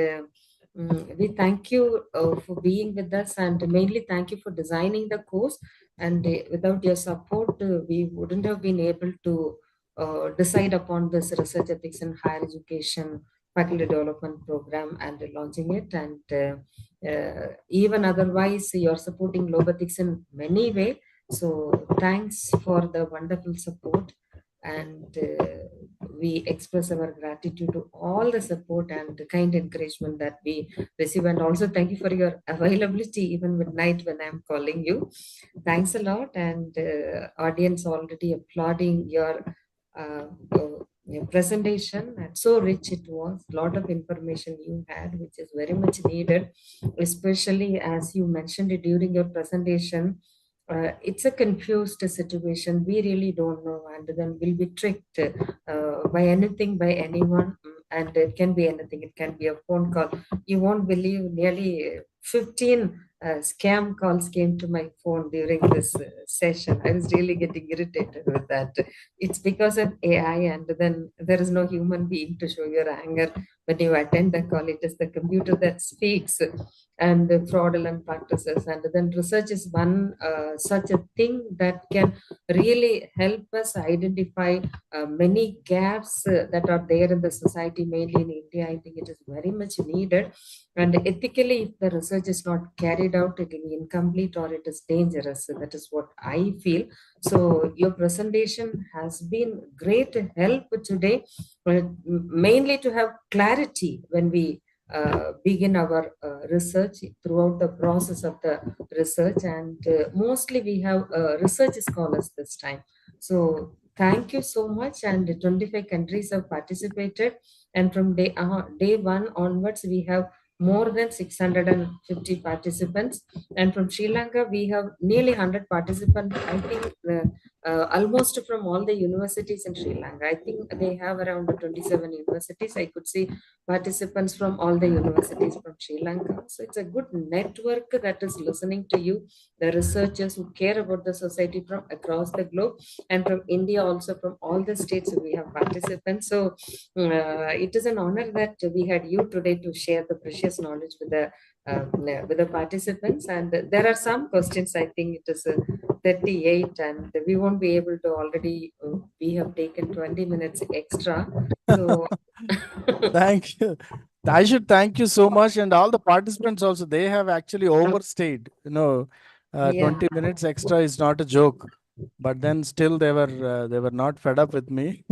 we thank you for being with us, and mainly thank you for designing the course. And without your support, we wouldn't have been able to decide upon this research ethics in higher education faculty development program and launching it. And even otherwise, you're supporting Globethics in many ways. So thanks for the wonderful support. And we express our gratitude to all the support and the kind encouragement that we receive. And also thank you for your availability even midnight when I'm calling you. Thanks a lot. And audience already applauding your presentation, and so rich it was. A lot of information you had, which is very much needed, especially as you mentioned it during your presentation. It's a confused situation. We really don't know, and then we'll be tricked by anything, by anyone. And it can be anything. It can be a phone call. You won't believe, nearly 15 scam calls came to my phone during this session. I was really getting irritated with that. It's because of AI, and then there is no human being to show your anger when you attend the call. It is the computer that speaks, and the fraudulent practices. And then research is one such a thing that can really help us identify many gaps that are there in the society, mainly in India. I think it is very much needed. And ethically, if the research is not carried out, it will be incomplete or it is dangerous. That is what I feel. So your presentation has been great help today, mainly to have clarity when we begin our research throughout the process of the research. And mostly we have research scholars this time. So thank you so much. And 25 countries have participated. And from day one onwards, we have more than 650 participants. And from Sri Lanka, we have nearly 100 participants. I think almost from all the universities in Sri Lanka. I think they have around 27 universities. I could see participants from all the universities from Sri Lanka. So it's a good network that is listening to you, the researchers who care about the society from across the globe, and from India also, from all the states we have participants. So it is an honor that we had you today to share the precious knowledge with the participants. And there are some questions, I think it is 38, and we won't be able to already, we have taken 20 minutes extra. So Thank you. I should thank you so much, and all the participants also. They have actually overstayed. Yeah. 20 minutes extra is not a joke. But then still they were not fed up with me.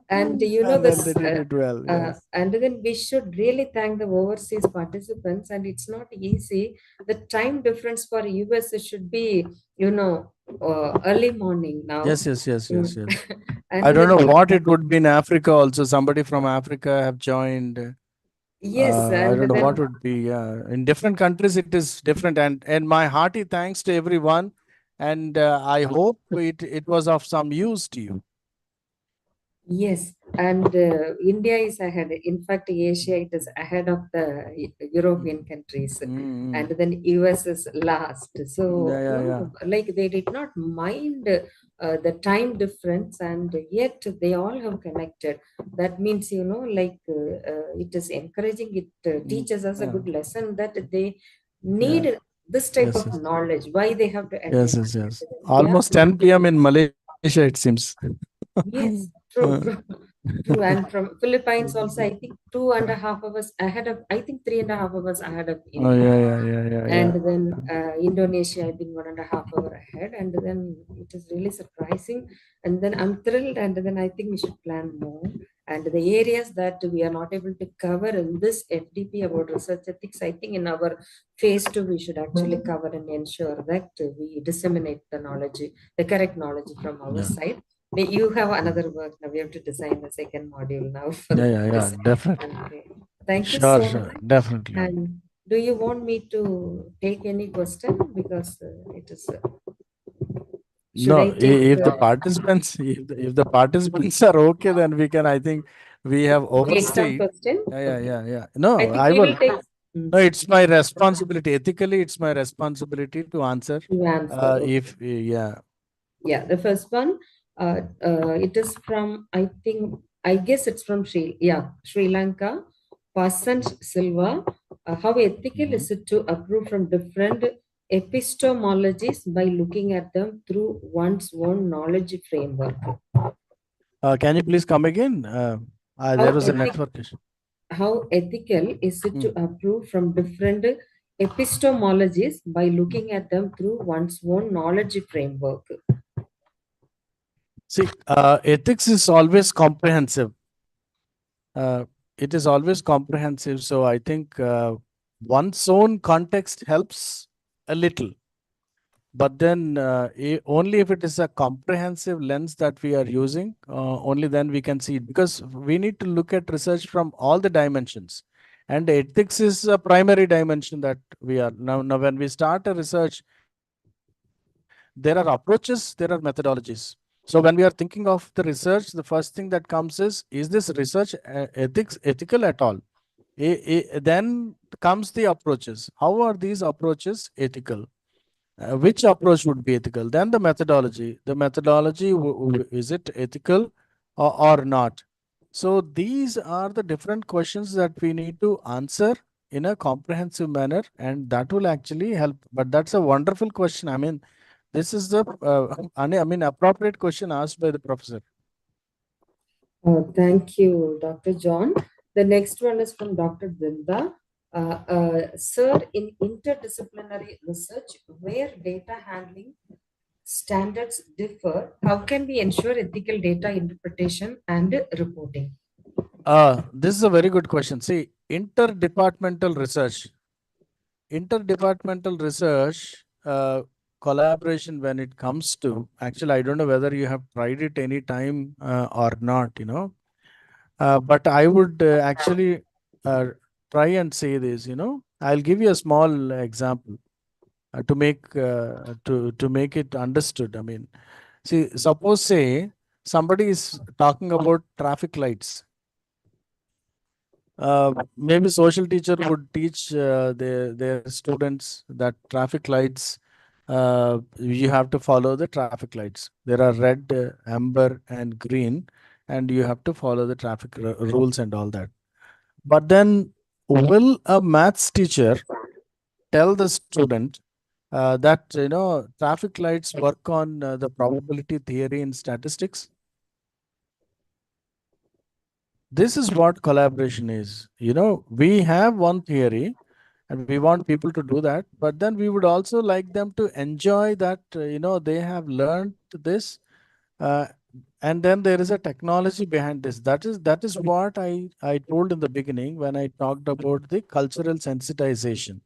And you know And then this, they did it well. Yes. and then we should really thank the overseas participants. And it's not easy. The time difference for US should be, early morning now. Yes. And I don't know then- what it would be in Africa also. Somebody from Africa have joined. Yes, I and don't know what then would be. Yeah. In different countries, it is different. And my hearty thanks to everyone. And I hope it was of some use to you. yes, and India is ahead. In fact, Asia it is ahead of the European countries, Mm. and then US is last. So, Yeah. like they did not mind the time difference, and yet they all have connected. That means, it is encouraging. It teaches us a Yeah. good lesson that they need this type Yes, of yes. knowledge. Why they have to Yes. attend. Almost 10 p.m. in Malaysia, it seems. Yes, true. And from Philippines also, I think 2.5 hours ahead of, I think 3.5 hours ahead of Oh, India. yeah. And then Indonesia, I think 1.5 hours ahead. And then it is really surprising. And then I'm thrilled. And then I think we should plan more. And the areas that we are not able to cover in this FDP about research ethics, I think in our phase 2, we should actually cover and ensure that we disseminate the knowledge, the correct knowledge from our side. You have another work now. We have to design the second module now. Yeah, definitely. Okay. Thank you Sure, so much. definitely. And do you want me to take any question? Because it is. Should No, I take if the participants, if the participants are okay, then we can. I think we have take some overstayed. question? Yeah. No, I think I we will. will take. No, it's my responsibility. Ethically, it's my responsibility to answer. To answer. If Yeah, the first one, it is from, I guess it's from Sri Lanka. Pasant Silva, how ethical is it to approve from different epistemologies by looking at them through one's own knowledge framework? can you please come again? There was a network issue. How ethical is it to approve from different epistemologies by looking at them through one's own knowledge framework? See, ethics is always comprehensive. It is always comprehensive. So I think one's own context helps a little. But then only if it is a comprehensive lens that we are using, only then we can see it. Because we need to look at research from all the dimensions. And ethics is a primary dimension that we are. Now when we start a research, there are approaches, there are methodologies. So when we are thinking of the research, the first thing that comes is this research ethical at all? Then comes the approaches. How are these approaches ethical? Which approach would be ethical? Then the methodology. The methodology, is it ethical or not? So these are the different questions that we need to answer in a comprehensive manner, and that will actually help. But that's a wonderful question. I mean, this is the appropriate question asked by the professor. Thank you, Dr. John. The next one is from Dr. Dinda. Sir, in interdisciplinary research, where data handling standards differ, how can we ensure ethical data interpretation and reporting? This is a very good question. See, interdepartmental research collaboration when it comes to, actually, I don't know whether you have tried it any time or not, but I would actually uh, try and say this, I'll give you a small example to make it understood. I mean, see, suppose say somebody is talking about traffic lights. Maybe social teacher would teach their students that traffic lights, you have to follow the traffic lights. There are red, amber, and green, and you have to follow the traffic rules and all that. But then, will a maths teacher tell the student that traffic lights work on the probability theory in statistics? This is what collaboration is. We have one theory and we want people to do that, but then we would also like them to enjoy that, they have learned this. Uh, and then there is a technology behind this. That is what I told in the beginning when I talked about the cultural sensitization.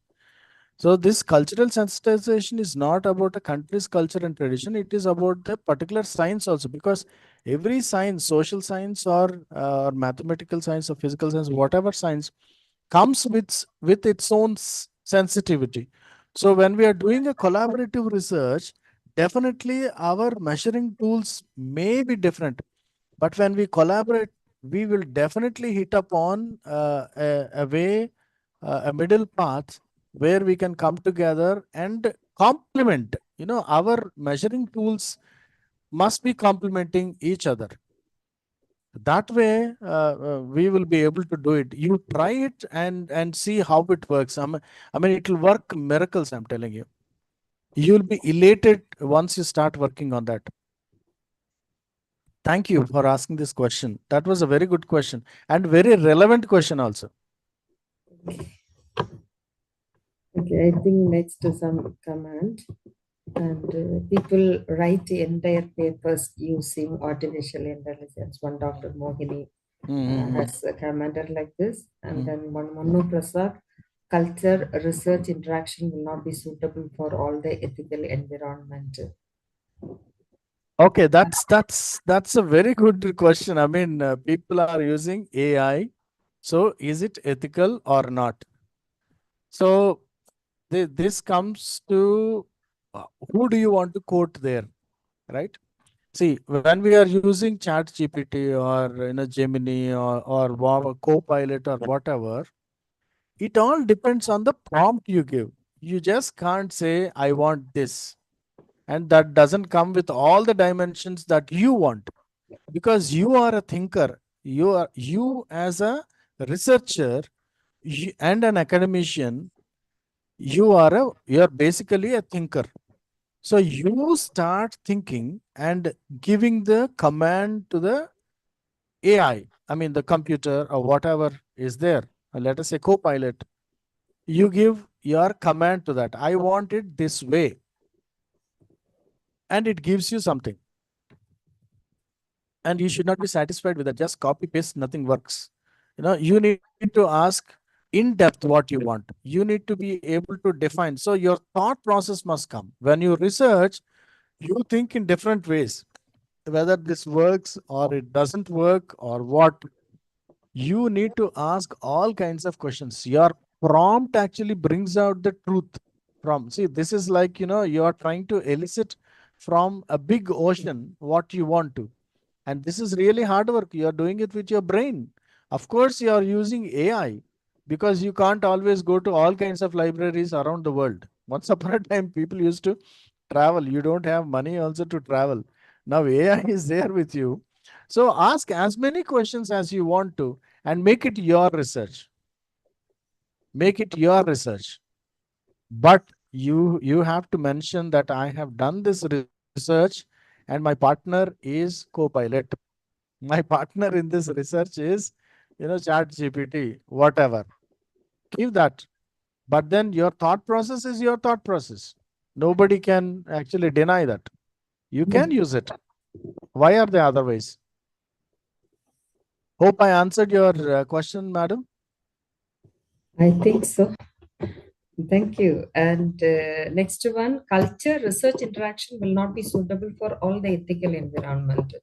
So this cultural sensitization is not about a country's culture and tradition. It is about the particular science also, because every science, social science or mathematical science or physical science, whatever science, comes with its own sensitivity. So when we are doing a collaborative research, definitely our measuring tools may be different, but when we collaborate, we will definitely hit upon a way, a middle path where we can come together and complement. Our measuring tools must be complementing each other. That way, we will be able to do it. You try it and see how it works. I mean, it will work miracles, I'm telling you. You'll be elated once you start working on that. Thank you for asking this question. That was a very good question and very relevant question also. Okay, I think next is some comment. And people write the entire papers using artificial intelligence. One Dr. Mohini has commented like this. And then one Manu Prasad, culture, research, interaction will not be suitable for all the ethical environment. Okay, that's a very good question. I mean, people are using AI, so is it ethical or not? So this comes to who do you want to quote there, right? See, when we are using Chat GPT or Gemini or Copilot or whatever, it all depends on the prompt you give. You just can't say, I want this. And that doesn't come with all the dimensions that you want, because you are a thinker. You as a researcher and an academician, you're basically a thinker. So you start thinking and giving the command to the AI, I mean the computer or whatever is there. Let us say Copilot. You give your command to that. I want it this way. And it gives you something. And you should not be satisfied with that. Just copy paste, nothing works. You need to ask in depth what you want. You need to be able to define. So your thought process must come. When you research, you think in different ways, whether this works or it doesn't work or what. You need to ask all kinds of questions. Your prompt actually brings out the truth see, this is like, you are trying to elicit from a big ocean what you want to. And this is really hard work. You are doing it with your brain. Of course, you are using AI because you can't always go to all kinds of libraries around the world. Once upon a time, people used to travel. You don't have money also to travel. Now AI is there with you. So ask as many questions as you want to and make it your research. Make it your research. But you have to mention that I have done this research and my partner is Copilot. My partner in this research is, Chat GPT, whatever. Keep that. But then your thought process is your thought process. Nobody can actually deny that. You can use it. Why are they otherwise? Hope I answered your question, madam. I think so. Thank you. And next one, culture research interaction will not be suitable for all the ethical environment.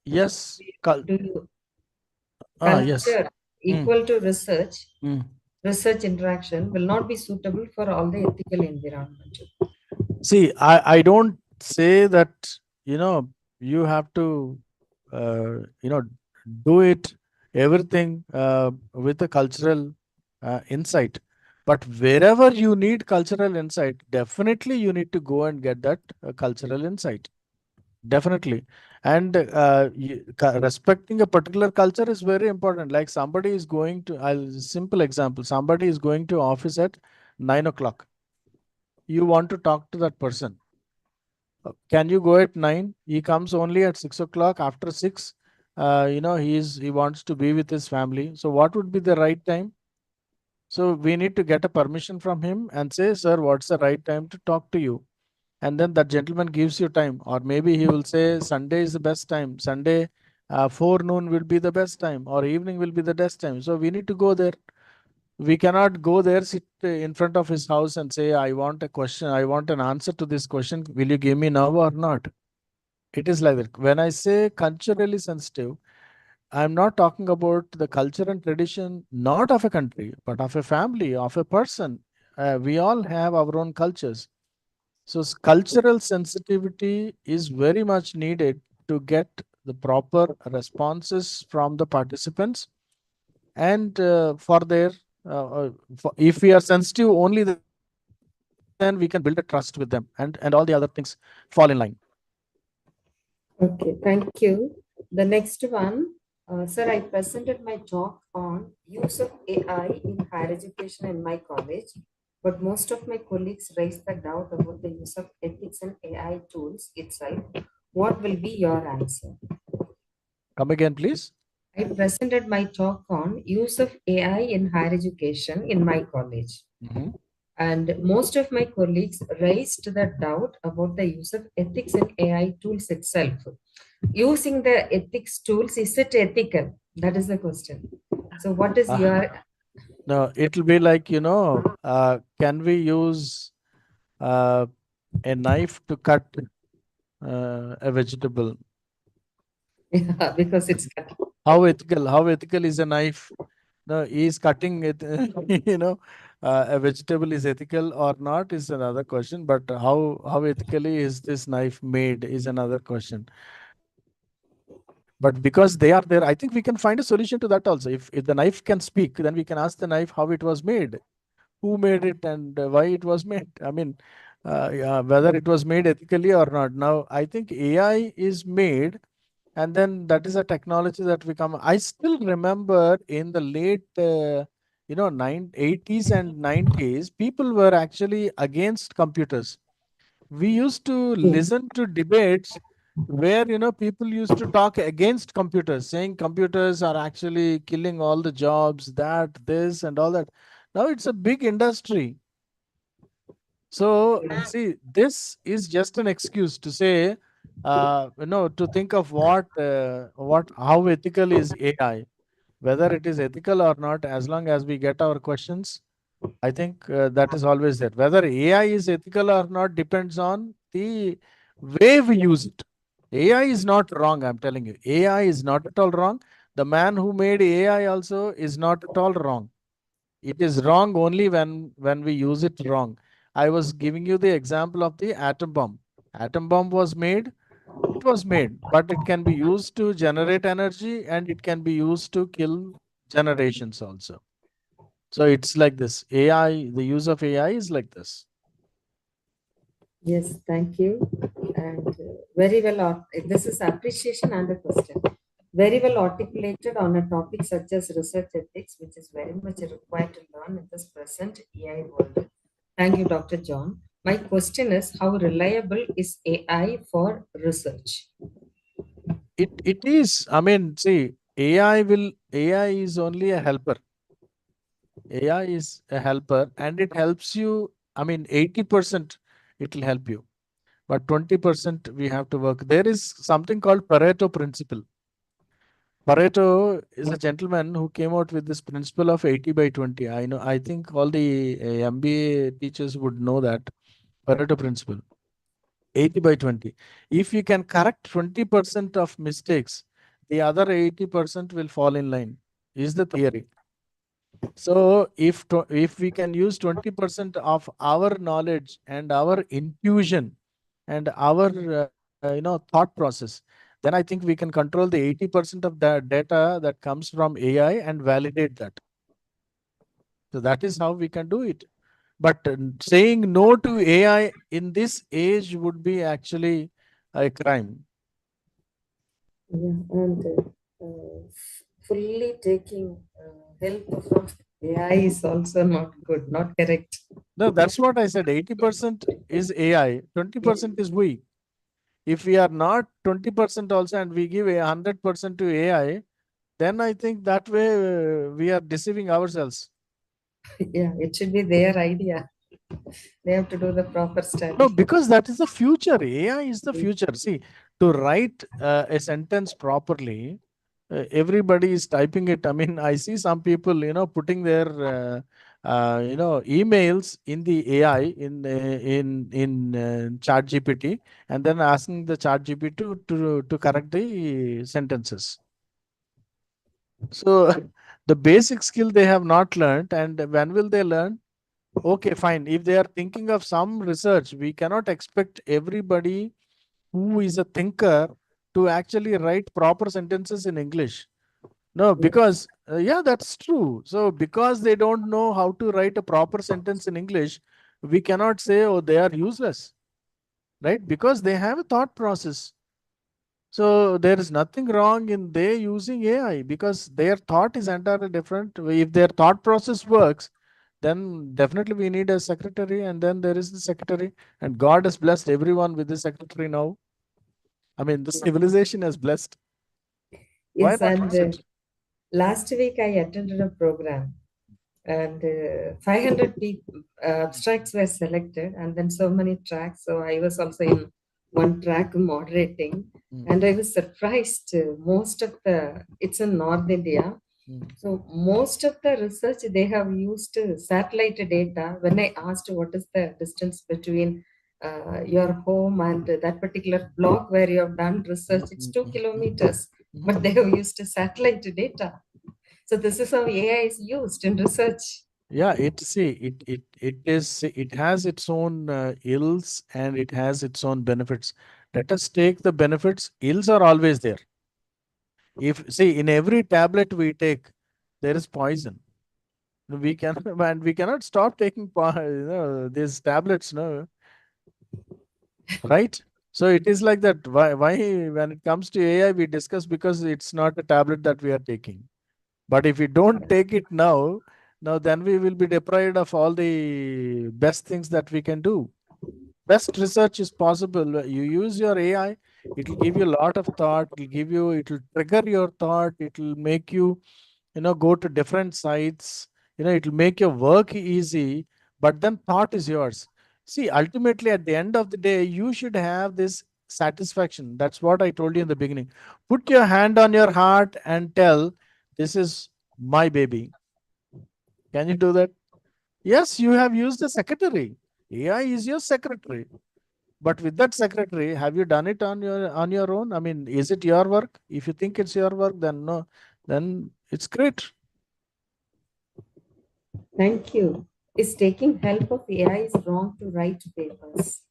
Yes. Do you Yes. culture equal to research? Mm. Research interaction will not be suitable for all the ethical environment. See, I don't say that, you have to, do it everything with a cultural insight. But wherever you need cultural insight, definitely you need to go and get that cultural insight. Definitely. And respecting a particular culture is very important. Like somebody is going to, simple example, somebody is going to office at 9 o'clock. You want to talk to that person. Can you go at 9? He comes only at 6 o'clock. After 6, he wants to be with his family. So what would be the right time? So we need to get a permission from him and say, sir, what's the right time to talk to you? And then that gentleman gives you time, or maybe he will say Sunday is the best time. Sunday forenoon will be the best time, or evening will be the best time. So we need to go there. We cannot go there, sit in front of his house and say, I want a question, I want an answer to this question. Will you give me now or not? It is like that. When I say culturally sensitive, I'm not talking about the culture and tradition, not of a country, but of a family, of a person. We all have our own cultures. So cultural sensitivity is very much needed to get the proper responses from the participants, and for their if we are sensitive only, then we can build a trust with them, and all the other things fall in line. Okay, thank you. The next one, sir, I presented my talk on use of AI in higher education in my college, but most of my colleagues raised the doubt about the use of ethics and AI tools itself. What will be your answer? Come again, please. I presented my talk on use of AI in higher education in my college. Mhm. And most of my colleagues raised the doubt about the use of ethics in AI tools itself. Using the ethics tools, is it ethical? That is the question. So, what is your No, it'll be like, can we use a knife to cut a vegetable? yeah, because it's How ethical is a knife? No, he's cutting it. A vegetable is ethical or not is another question. But how ethically is this knife made is another question. But because they are there, I think we can find a solution to that also. If the knife can speak, then we can ask the knife how it was made, who made it, and why it was made. I mean, yeah, whether it was made ethically or not. Now, I think AI is made, and then that is a technology that we come. I still remember in the late, 80s and 90s, people were actually against computers. We used to listen to debates where, people used to talk against computers, saying computers are actually killing all the jobs, that, this, and all that. Now it's a big industry. So, see, this is just an excuse to say, to think of how ethical is AI, whether it is ethical or not, as long as we get our questions. I think that is always there. Whether AI is ethical or not depends on the way we use it. AI is not wrong, I'm telling you. AI is not at all wrong. The man who made AI also is not at all wrong. It is wrong only when we use it wrong. I was giving you the example of the atom bomb. Atom bomb was made, it was made, but it can be used to generate energy and it can be used to kill generations also. So it's like this. AI, the use of AI is like this. yes, thank you. And very well, this is appreciation and a question. Very well articulated on a topic such as research ethics, which is very much required to learn in this present AI world. Thank you, Dr. John. My question is, how reliable is AI for research? It is, I mean, see, AI is only a helper. AI is a helper and it helps you. I mean, 80% it will help you, but 20% we have to work. There is something called Pareto principle. Pareto is a gentleman who came out with this principle of 80/20. I know, I think all the MBA teachers would know that Pareto principle. 80/20. If you can correct 20% of mistakes, the other 80% will fall in line, is the theory. So if we can use 20% of our knowledge and our intuition and our thought process, then I think we can control the 80% of the data that comes from AI and validate that. So that is how we can do it. But saying no to AI in this age would be actually a crime. Yeah, and fully taking help from AI is also not good, not correct. No, that's what I said. 80% is AI, 20% is we. If we are not 20% also and we give 100% to AI, then I think that way we are deceiving ourselves. Yeah, it should be their idea. They have to do the proper study. No, because that is the future. AI is the future. See, to write a sentence properly, everybody is typing it. I mean, I see some people, putting their, emails in the AI in Chat GPT, and then asking the Chat GPT to correct the sentences. So the basic skill they have not learned, and when will they learn? Okay, fine. If they are thinking of some research, we cannot expect everybody who is a thinker to actually write proper sentences in English. No, because, yeah, that's true. So, because they don't know how to write a proper sentence in English, we cannot say, oh, they are useless, right? Because they have a thought process. So, there is nothing wrong in they using AI because their thought is entirely different. If their thought process works, then definitely we need a secretary, and then there is the secretary, and God has blessed everyone with the secretary now. I mean, the civilization has blessed. Why Yes, not and use it? last week I attended a program, and 500 abstracts were selected, and then so many tracks. So I was also in one track moderating, and I was surprised. Most of it's in North India. So most of the research they have used satellite data. When I asked what is the distance between your home and that particular block where you have done research, it's 2 kilometers, but they have used satellite data. So this is how AI is used in research. Yeah, it has its own ills and it has its own benefits. Let us take the benefits. Ills are always there. If see in every tablet we take, there is poison. We can and we cannot stop taking these tablets, no, right? So it is like that. Why when it comes to AI we discuss because it's not a tablet that we are taking. But if we don't take it now, then we will be deprived of all the best things that we can do. Best research is possible. You use your AI, it will give you a lot of thought, it will trigger your thought, it will make you, go to different sites, it will make your work easy, but then thought is yours. See, ultimately, at the end of the day, you should have this satisfaction. That's what I told you in the beginning. Put your hand on your heart and tell, this is my baby. Can you do that? Yes, you have used a secretary. AI is your secretary. But with that secretary, have you done it on your own? I mean, is it your work? If you think it's your work, then no, then it's great. Thank you. Is taking help of AI is wrong to write papers?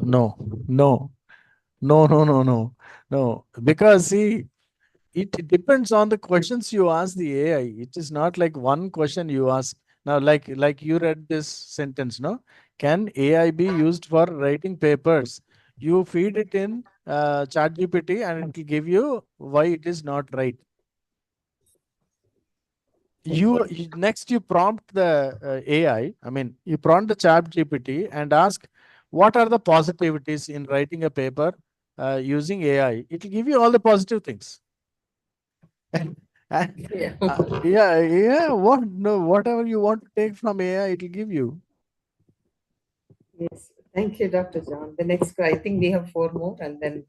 No, no, no, no, no, no, no. Because see, it depends on the questions you ask the AI. It is not like one question you ask. Now, like you read this sentence, no? Can AI be used for writing papers? You feed it in ChatGPT and it will give you why it is not right. Next you prompt the AI. I mean, you prompt the ChatGPT and ask what are the positivities in writing a paper using AI. It will give you all the positive things. Yeah. Whatever you want to take from AI, it will give you. Yes. Thank you, Dr. John. The next, I think we have 4 more, and then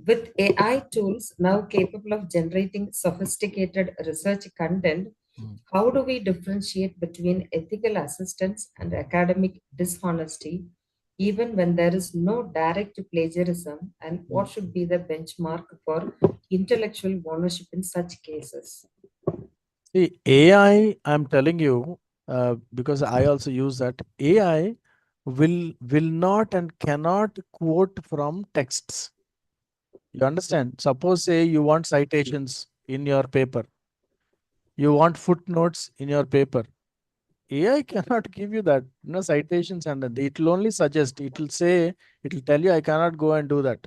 With AI tools now capable of generating sophisticated research content, Hmm. how do we differentiate between ethical assistance and academic dishonesty, even when there is no direct plagiarism? And what should be the benchmark for intellectual ownership in such cases? See, AI, I'm telling you, because I also use that, AI will not and cannot quote from texts. You understand? Suppose say you want citations in your paper, you want footnotes in your paper. AI cannot give you that, citations, and it will only suggest, it will say, it will tell you, I cannot go and do that.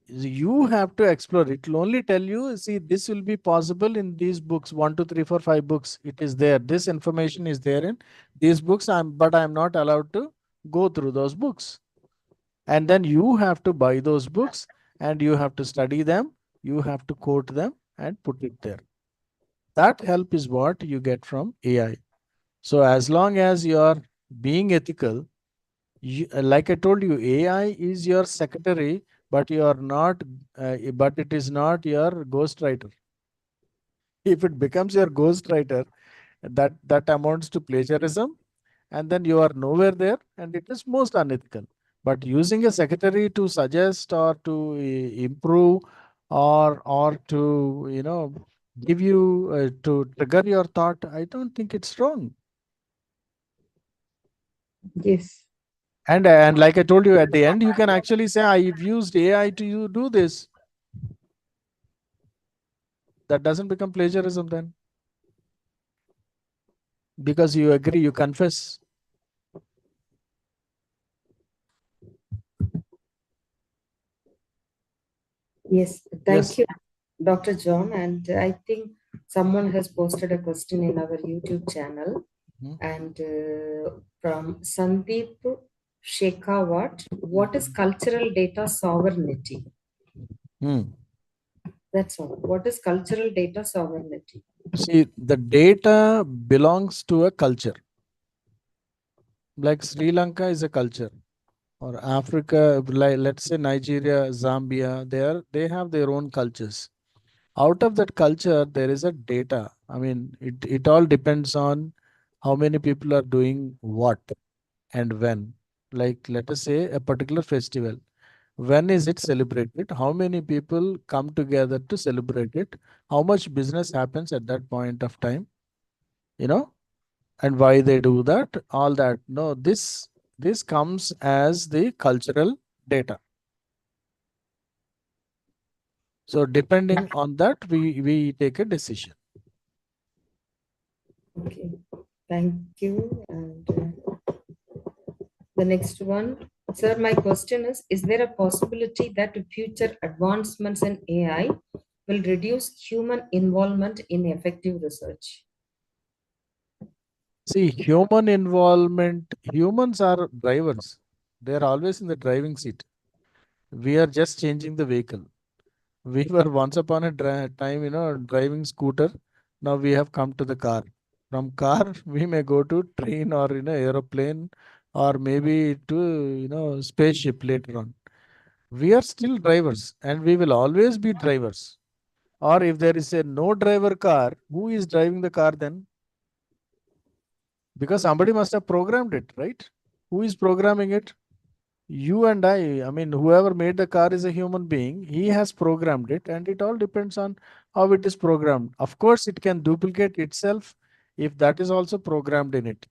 You have to explore. It will only tell you, see, this will be possible in these books, 1, 2, 3, 4, 5 books. It is there. This information is there in these books, but I'm not allowed to go through those books. And then you have to buy those books and you have to study them. You have to quote them and put it there. That help is what you get from AI. So as long as you are being ethical, like I told you, AI is your secretary, but you are not, but it is not your ghostwriter. If it becomes your ghostwriter, that amounts to plagiarism, and then you are nowhere there, and it is most unethical. But using a secretary to suggest or to improve, or to give you to trigger your thought, I don't think it's wrong. Yes. And like I told you, at the end, you can actually say, I've used AI to do this. That doesn't become plagiarism then. Because you agree, you confess. Yes, Yes. thank you, Dr. John. And I think someone has posted a question in our YouTube channel. Mhm. And from Sandeep Shekhawat, what is cultural data sovereignty? Hmm. That's all. What is cultural data sovereignty? See, the data belongs to a culture. Like Sri Lanka is a culture, or Africa, like let's say Nigeria, Zambia, they have their own cultures. Out of that culture, there is a data. I mean, it all depends on how many people are doing what and when. Like, let us say a particular festival. When is it celebrated? How many people come together to celebrate it? How much business happens at that point of time? You know, and why they do that? All that. No, this comes as the cultural data. So depending on that, we take a decision. Okay, thank you. And the next one, sir, my question is there a possibility that future advancements in AI will reduce human involvement in effective research? See, human involvement, humans are drivers. They are always in the driving seat. We are just changing the vehicle. We were once upon a time, driving scooter. Now we have come to the car. From car, we may go to train or aeroplane, or maybe to spaceship later on. We are still drivers, and we will always be drivers. Or if there is a no driver car, who is driving the car then? Because somebody must have programmed it, right? Who is programming it? You and I mean, whoever made the car is a human being. He has programmed it, and it all depends on how it is programmed. Of course, it can duplicate itself if that is also programmed in it.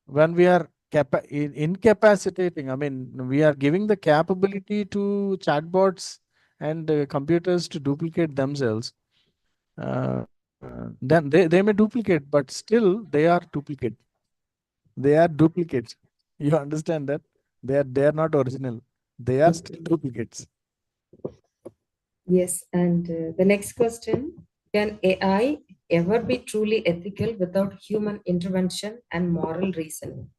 When we are incapacitating, I mean, we are giving the capability to chatbots and computers to duplicate themselves. Then they may duplicate, but still they are duplicate. They are duplicates. You understand that? They are not original. They are still duplicates. Yes, and the next question, can AI ever be truly ethical without human intervention and moral reasoning?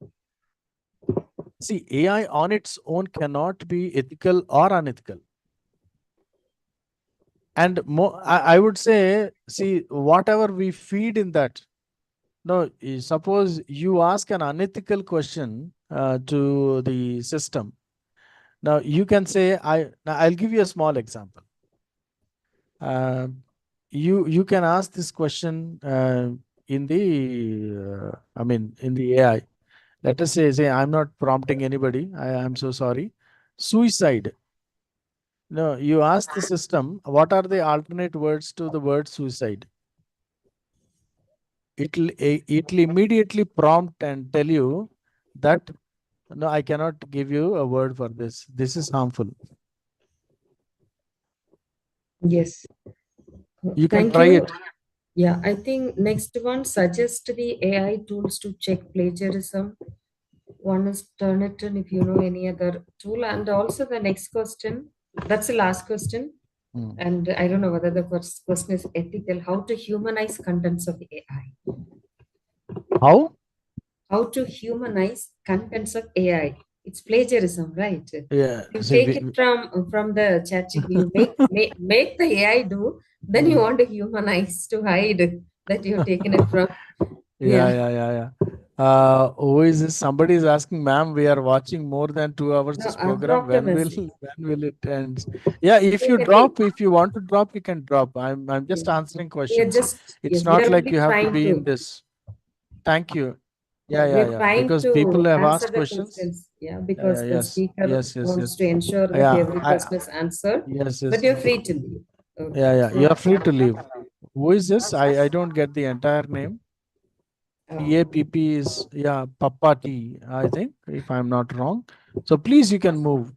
See, AI on its own cannot be ethical or unethical. And I would say, see, whatever we feed in that. No, suppose you ask an unethical question to the system. Now you can say, now I'll give you a small example. You can ask this question in the in the AI. Let us say I'm not prompting anybody. I'm so sorry. Suicide. No, you ask the system, what are the alternate words to the word suicide? It'll immediately prompt and tell you that no, I cannot give you a word for this. This is harmful. Yes. You can Thank try you. it. Yeah, I think next one, suggest the AI tools to check plagiarism. One is Turnitin, if you know any other tool. And also the next question, that's the last question. Hmm. And I don't know whether the question is ethical. How to humanize contents of AI? How? How to humanize contents of AI? It's plagiarism, right? Yeah. You So take it from the ChatGPT. You make the AI do. Then you want to humanize to hide that you've taken it from. Yeah. Who is this? Somebody is asking, ma'am, we are watching more than 2 hours No, this I've program. dropped a When will message. when will it end? Yeah, if You you can drop, if you want to drop, you can drop. I'm just Yeah. answering We are questions. just, It's yes, we not are like only you have to trying be in to, this. Thank you. we're Yeah. trying Because people to have answer asked the questions. questions. Yeah, because the Yes. speaker wants to ensure that Yeah. every question is answered, Yes. but you're free to leave. Okay. Yeah. You are free to leave. Who is this? I don't get the entire name. PAPP is, yeah, Papa T, I think, if I'm not wrong. So please, you can move.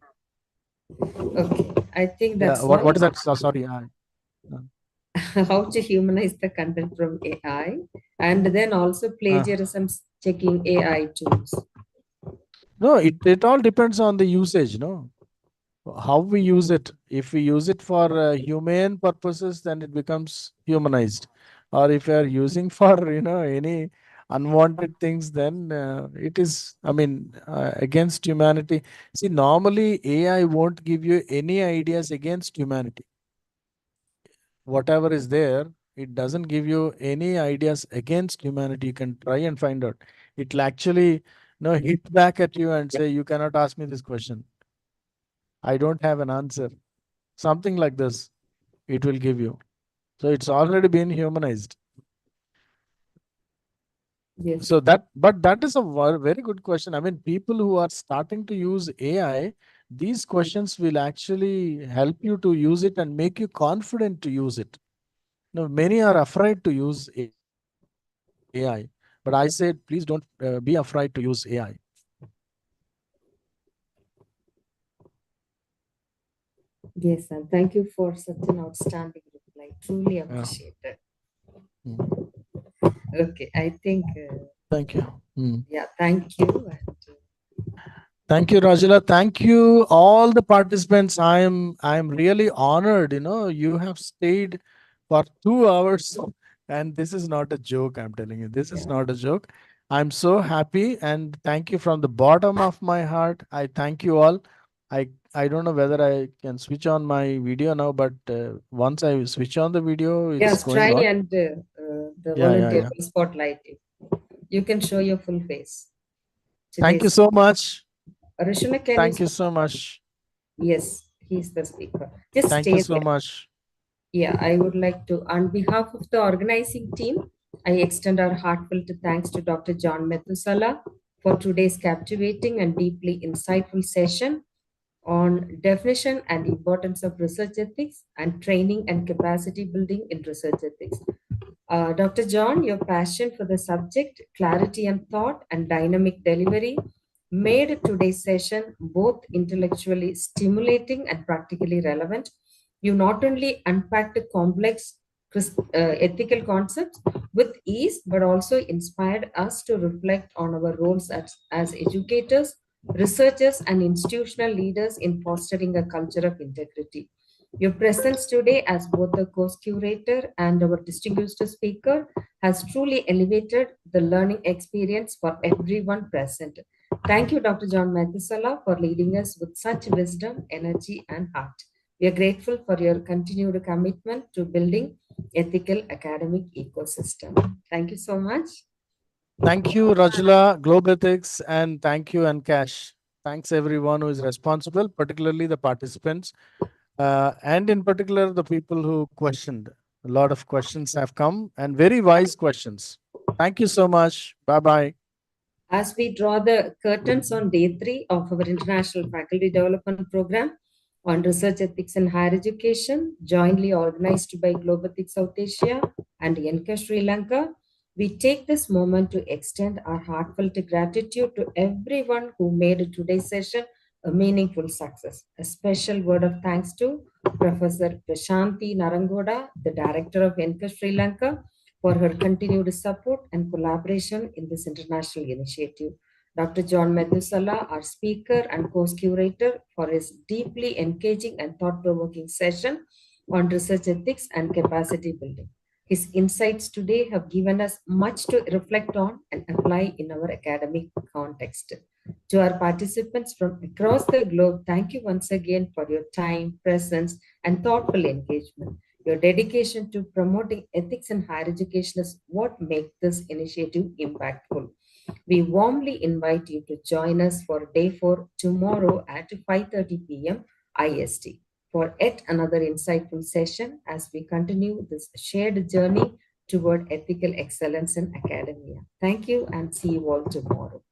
Okay. I think Yeah. that's all. What is that? Sorry. How to humanize the content from AI, and then also plagiarism checking AI tools. No, it all depends on the usage, no? How we use it. If we use it for humane purposes, then it becomes humanized. Or if you are using for, any unwanted things, then it is, against humanity. See, normally AI won't give you any ideas against humanity. Whatever is there, it doesn't give you any ideas against humanity. You can try and find out. It'll actually, hit back at you and say, you cannot ask me this question. I don't have an answer. Something like this, it will give you. So it's already been humanized. Yes. So but that is a very good question. I mean, people who are starting to use AI, these questions will actually help you to use it and make you confident to use it. Now, many are afraid to use AI, but I said, please don't be afraid to use AI. Yes, and thank you for such an outstanding reply. Truly appreciate it. Okay, I think. Thank you. Yeah, thank you. And, Thank you, Rajula. Thank you, all the participants. I'm really honored. You have stayed for 2 hours, and this is not a joke. I'm telling you, this is not a joke. I'm so happy, and thank you from the bottom of my heart. I thank you all. I don't know whether I can switch on my video now, but once I switch on the video, it's yes, going try on. and the volunteer Yeah. will spotlight you. You can show your full face. Thank you Today's so much. Rishuna, can Thank you so much. Yes, he's the speaker. Just Thank stay you so there. much. Yeah, I would like to, on behalf of the organizing team, I extend our heartfelt thanks to Dr. John Methuselah for today's captivating and deeply insightful session on definition and importance of research ethics and training and capacity building in research ethics. Dr. John, your passion for the subject, clarity and thought, and dynamic delivery made today's session both intellectually stimulating and practically relevant. You not only unpacked complex ethical concepts with ease, but also inspired us to reflect on our roles as educators, researchers, and institutional leaders in fostering a culture of integrity. Your presence today as both the course curator and our distinguished speaker has truly elevated the learning experience for everyone present. Thank you, Dr. John Methuselah, for leading us with such wisdom, energy, and heart. We are grateful for your continued commitment to building ethical academic ecosystem. Thank you so much. Thank you, Rajula, Globe Ethics, and thank you, Ankash. thanks everyone who is responsible, particularly the participants, and in particular the people who questioned. A lot of questions have come and very wise questions. Thank you so much. Bye-bye. As we draw the curtains on day 3 of our International Faculty Development Program on Research Ethics in Higher Education, jointly organized by Global Ethics South Asia and ENCA Sri Lanka, we take this moment to extend our heartfelt gratitude to everyone who made today's session a meaningful success. A special word of thanks to Professor Prashanti Narangoda, the Director of ENCA Sri Lanka, for her continued support and collaboration in this international initiative. Dr. John Medusala, our speaker and co-curator, for his deeply engaging and thought-provoking session on research ethics and capacity building. His insights today have given us much to reflect on and apply in our academic context. To our participants from across the globe, thank you once again for your time, presence, and thoughtful engagement. Your dedication to promoting ethics in higher education is what makes this initiative impactful. We warmly invite you to join us for day 4 tomorrow at 5:30 p.m. IST for yet another insightful session as we continue this shared journey toward ethical excellence in academia. Thank you and see you all tomorrow.